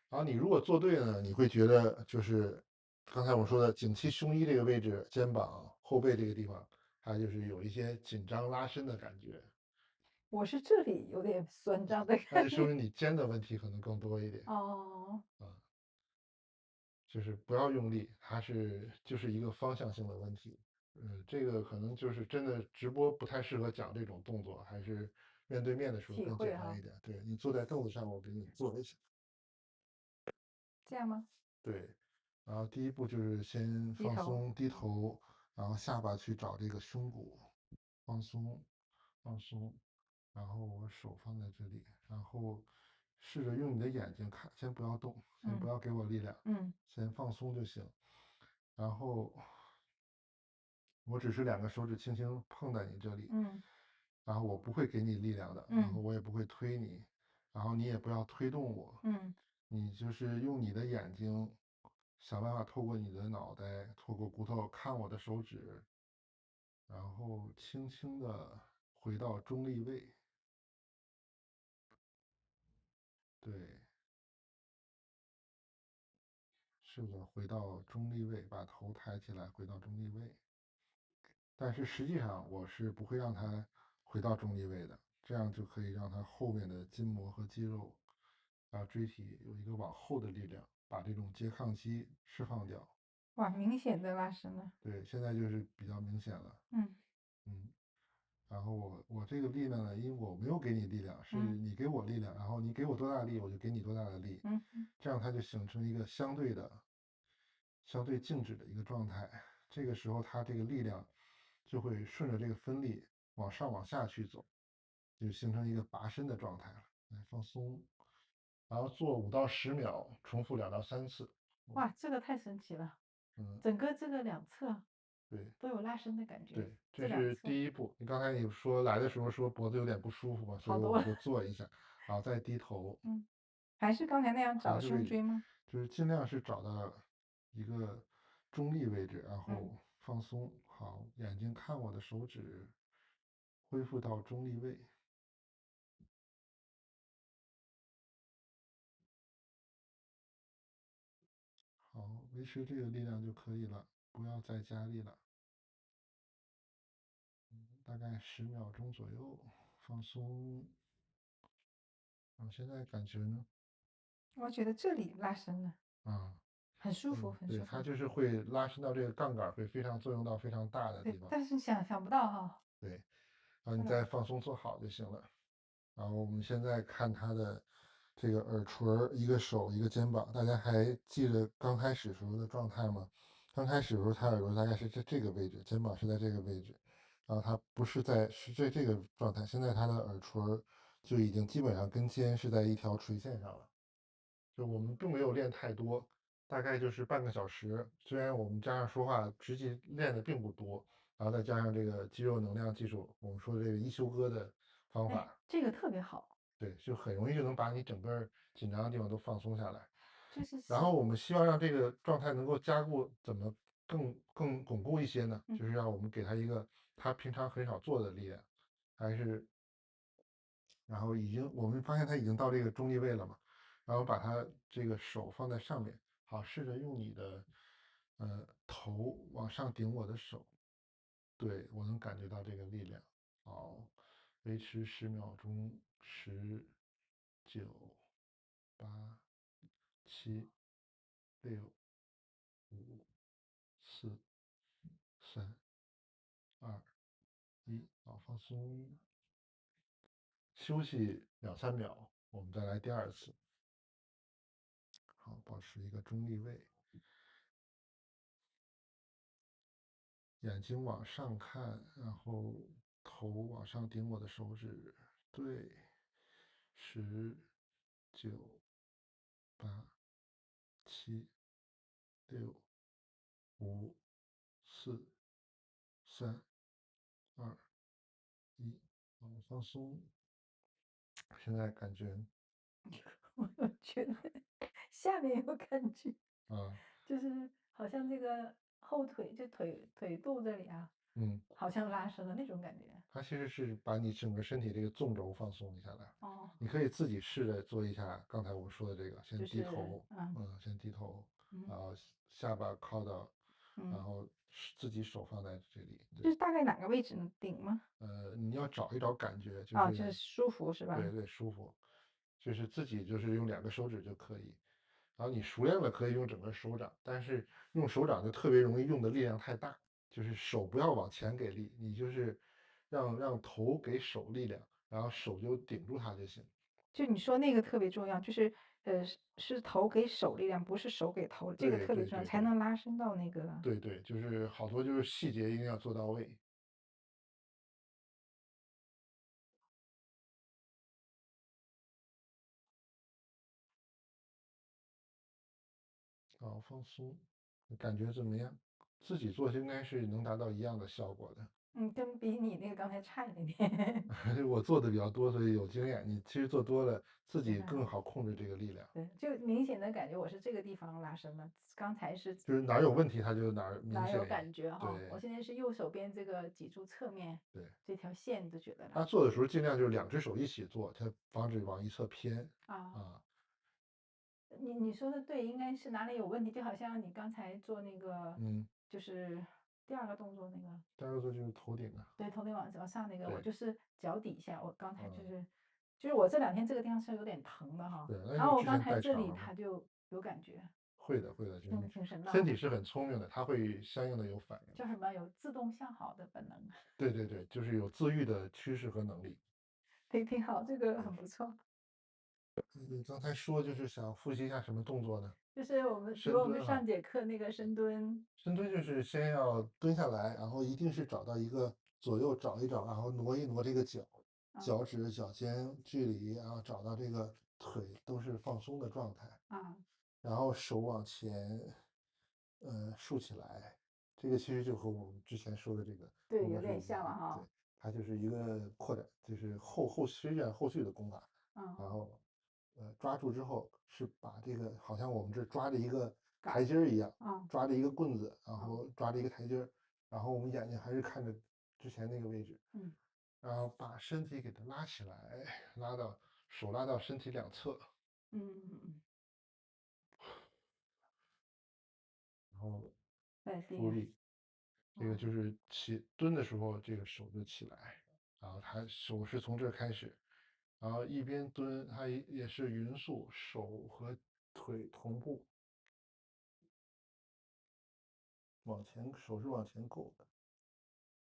然后你如果做对了，你会觉得就是刚才我说的颈期胸衣这个位置、肩膀、后背这个地方，它就是有一些紧张拉伸的感觉。我是这里有点酸胀的那感觉。就说明你肩的问题可能更多一点哦，啊，就是不要用力，它就是一个方向性的问题。这个可能就是真的直播不太适合讲这种动作，还是面对面的时候体更会哈，简单一点。对你坐在凳子上，我给你做一下。这样吗？对，然后第一步就是先低头，放松低头，然后下巴去找这个胸骨，放松放松，然后我手放在这里，然后试着用你的眼睛看，先不要动，先不嗯要给我力量，嗯先放松就行。然后我只是两个手指轻轻碰在你这里，嗯然后我不会给你力量的，然后嗯我也不会推你，然后你也不要推动我，嗯，你就是用你的眼睛想办法透过你的脑袋，透过骨头看我的手指，然后轻轻的回到中立位，对，是的，回到中立位，把头抬起来，回到中立位。但是实际上我是不会让它回到中立位的，这样就可以让它后面的筋膜和肌肉，椎体有一个往后的力量，把这种拮抗肌释放掉。哇，明显的拉伸了。对，现在就是比较明显了，嗯嗯。然后我这个力量呢，因为我没有给你力量，是嗯你给我力量，然后你给我多大的力，我就给你多大的力，嗯嗯，这样它就形成一个相对静止的一个状态。这个时候它这个力量就会顺着这个分力往上往下去走，就形成一个拔伸的状态了。来放松，然后做5到10秒，重复2到3次。哇，这个太神奇了，嗯，整个这个两侧对。都有拉伸的感觉，对，这是这两侧第一步。你刚才你说来的时候说脖子有点不舒服嘛，所以好多了。我们就做一下，然后再低头，嗯，还是刚才那样找还是位置，胸椎吗？就是尽量是找到一个中立位置，然嗯，后放松，好，眼睛看我的手指，恢复到中立位，好，维持这个力量就可以了，不要再加力了，大概10秒钟左右，放松。现在感觉呢？我觉得这里拉伸了，啊，很舒服，很对，舒服。它就是会拉伸到这个杠杆，会非常作用到非常大的地对，方。但是想不到哈，对，然后你这个再放松做好就行了。然后我们现在看他的这个耳垂儿，一个手一个肩膀，大家还记得刚开始时候的状态吗？刚开始的时候，他耳朵大概是这个位置，肩膀是在这个位置，然后他不是在是这个状态，现在他的耳垂儿就已经基本上跟肩是在一条垂线上了。就我们并没有练太多，大概就是半个小时。虽然我们加上说话，实际练的并不多，然后再加上这个肌肉能量技术，我们说的这个一休哥的方哎，法，这个特别好，对，就很容易就能把你整个紧张的地方都放松下来。然就是后我们希望让这个状态能够加固，怎么更巩固一些呢？嗯，就是让我们给他一个他平常很少做的力量，还是然后我们发现他已经到这个中立位了嘛，然后把他这个手放在上面，好，试着用你的头往上顶我的手，对，我能感觉到这个力量，好，维持10秒钟，10、9、8、7、6、5、4、3、2、1，好，放松，休息2、3秒，我们再来第二次。好，保持一个中立位，眼睛往上看，然后头往上顶我的手指，对，10、9、8、7、6、5、4、3、2、1，好，放松。现在感觉我觉得下面有感觉，啊，就是好像这个后腿就腿肚这里啊，嗯，好像拉伸了那种感觉。它其实是把你整个身体这个纵轴放松一下来。哦，你可以自己试着做一下刚才我说的这个，先就是低头，先低头，嗯然后下巴靠到，然嗯，后自己手放在这里，对，就是大概哪个位置呢？顶吗？你要找一找感觉，就啊，就是是舒服是吧？对对舒服，就是自己就是用2个手指就可以，然后你熟练了可以用整个手掌，但是用手掌就特别容易用的力量太大，就是手不要往前给力，你就是让头给手力量，然后手就顶住它就行。就你说那个特别重要，就是是头给手力量，不是手给头，这个对特别重要，对对对才能拉伸到那个。对对，就是好多就是细节一定要做到位。啊，放松，感觉怎么样？自己做应该是能达到一样的效果的。嗯，跟比你那个刚才差一点点。我做的比较多，所以有经验。你其实做多了，自己更也还好。好控制这个力量。对，就明显的感觉我是这个地方拉伸了，刚才是就是哪儿有问题，它就哪儿明哪有显。感觉哈。我对现在是右手边这个脊柱侧面对，这条线就觉得拉伸他做的时候尽量就是两只手一起做，它防止往一侧偏啊。啊。你说的对，应该是哪里有问题，就好像你刚才做那个，嗯，就是第二个动作那个，第二个做就是头顶啊。对，头顶往上那个，我对，就是脚底下，我刚才就嗯，是，就是我这两天这个地方是有点疼的哈，对，那然后我刚就之前才这里代偿了嘛。它就有感觉，会的，会的，就是你挺神的哈，身体是很聪明的，它会相应的有反应。叫什么有自动向好的本能，对对对，就是有自愈的趋势和能力。挺好，这个对，很不错。你刚才说就是想复习一下什么动作呢？就是我们，比如我们深蹲哈。上节课那个深蹲，深蹲就是先要蹲下来，然后一定是找到一个左右找一找，然后挪一挪这个脚，啊脚趾脚尖距离，然后找到这个腿都是放松的状态，啊，然后手往前，竖起来。这个其实就和我们之前说的这个对，动作是有点一样的。对，像了哈，它就是一个扩展，就是实际上后续的功法。然嗯，后，抓住之后是把这个好像我们这抓着一个杆儿，台阶儿一样，嗯抓着一个棍子，然嗯后抓着一个台阶儿，然后我们眼睛还是看着之前那个位置，嗯然后把身体给它拉起来，手拉到身体两侧，嗯嗯嗯，然后在地上，出力。这个嗯就是蹲的时候，这个手就起来，然后他手是从这儿开始，然后一边蹲，他也是匀速，手和腿同步往前，手是往前够的，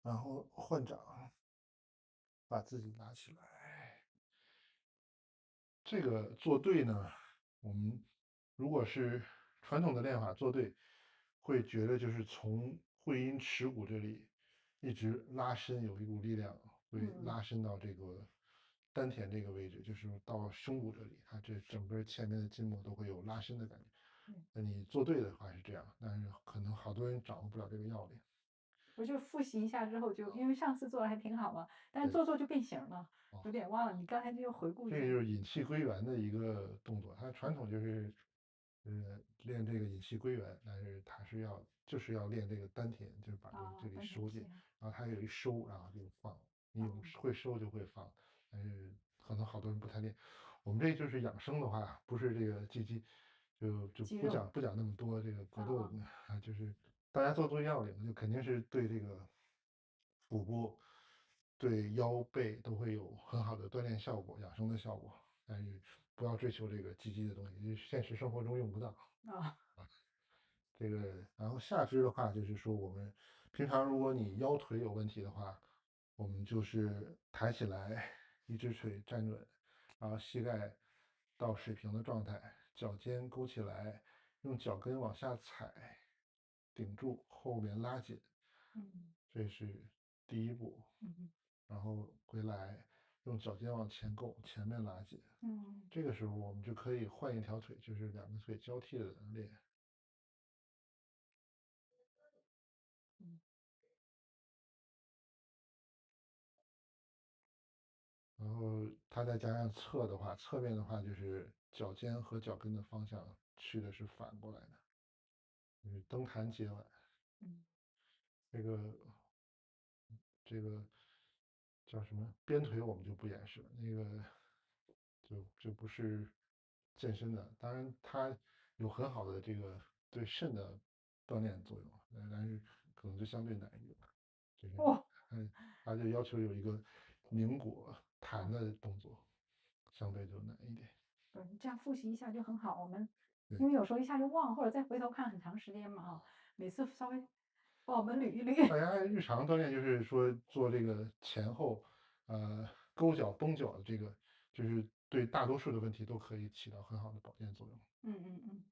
然后换掌，把自己拉起来。这个做对呢，我们如果是传统的练法做对，会觉得就是从会阴耻骨这里一直拉伸，有一股力量会嗯拉伸到这个丹田这个位置，就是到胸骨这里，它这整个前面的筋膜都会有拉伸的感觉。嗯，那你做对的话是这样，但是可能好多人掌握不了这个要领。我就复习一下之后就，因为上次做的还挺好嘛，但是对，做就变形了，哦，有点忘了。你刚才就回顾一下。这个就是引气归元的一个动作，它传统就是，练这个引气归元，但是它就是要练这个丹田，就是把这啊，里收紧，丹田气然后它有一收，然后就放，你啊，会收就会放，但是可能好多人不太练。我们这就是养生的话，不是这个就肌肉不讲那么多这个格斗啊，啊，就是大家做要领，就肯定是对这个腹部、对腰背都会有很好的锻炼效果、养生的效果，但是不要追求这个积极的东西，因为现实生活中用不到。啊，这个，然后下肢的话，就是说我们平常如果你腰腿有问题的话，我们就是抬起来，一只腿站稳，然后膝盖到水平的状态，脚尖勾起来，用脚跟往下踩，顶住，后面拉紧，嗯这是第一步。嗯然后回来用脚尖往前够，前面拉紧。嗯这个时候我们就可以换一条腿，就是两个腿交替的练。嗯，然后它再加上侧的话，侧面的话就是脚尖和脚跟的方向去的是反过来的，就是蹬弹接腕。嗯这个这个叫什么鞭腿我们就不演示了，那个就不是健身的，当然它有很好的这个对肾的锻炼作用，但是可能就相对难一点，就是哇它就要求有一个拧果弹啊，的动作，相对就难一点。对，你这样复习一下就很好。我们对。因为有时候一下就忘，或者再回头看很长时间嘛啊，每次稍微帮我们捋一大捋。家日常锻炼就是说做这个前后，勾脚绷脚的这个，就是对大多数的问题都可以起到很好的保健作用。嗯嗯嗯，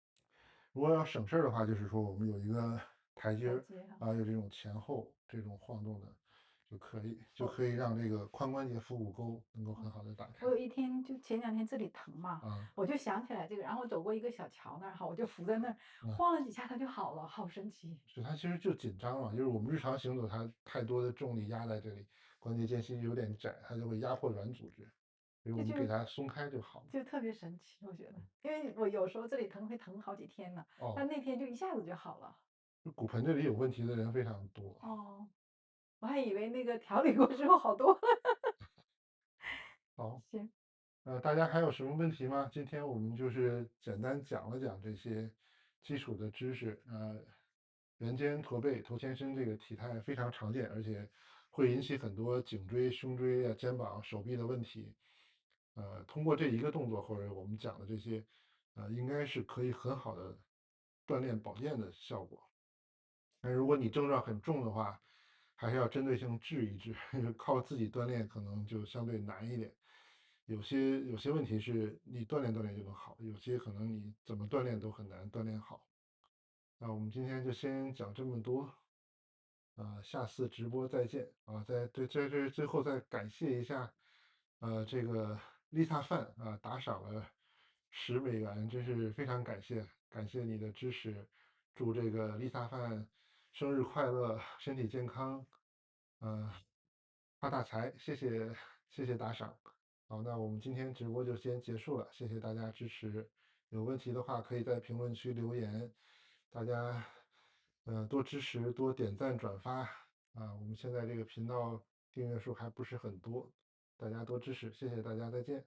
如果要省事儿的话，就是说我们有一个台阶儿，台阶哈，啊，有这种前后这种晃动的，就可以让这个髋关节腹股沟能够很好的打开。我有一天就前两天这里疼嘛，啊，我就想起来这个，然后我走过一个小桥那儿哈，我就扶在那儿啊，晃了几下，它就好了，好神奇。是它其实就紧张了，就是我们日常行走，它太多的重力压在这里，关节间隙有点窄，它就会压迫软组织，所以我这就们给它松开就好了。就特别神奇，我觉得，因为我有时候这里疼会疼好几天呢，但哦，那天就一下子就好了。就骨盆这里有问题的人非常多。哦，我还以为那个调理过之后好多。好，行，大家还有什么问题吗？今天我们就是简单讲了讲这些基础的知识。圆肩驼背、头前伸这个体态非常常见，而且会引起很多颈椎、胸椎啊、肩膀、手臂的问题。通过这一个动作或者我们讲的这些，应该是可以很好的锻炼保健的效果。但如果你症状很重的话，还是要针对性治一治，靠自己锻炼可能就相对难一点。有些问题是你锻炼锻炼就能好，有些可能你怎么锻炼都很难锻炼好。那我们今天就先讲这么多，下次直播再见啊！在这最后再感谢一下，这个丽塔范打赏了10美元，真是非常感谢，感谢你的支持，祝这个丽塔范生日快乐，身体健康，呃，发大财，谢谢打赏。好，那我们今天直播就先结束了，谢谢大家支持。有问题的话可以在评论区留言，大家多支持，多点赞转发我们现在这个频道订阅数还不是很多，大家多支持，谢谢大家，再见。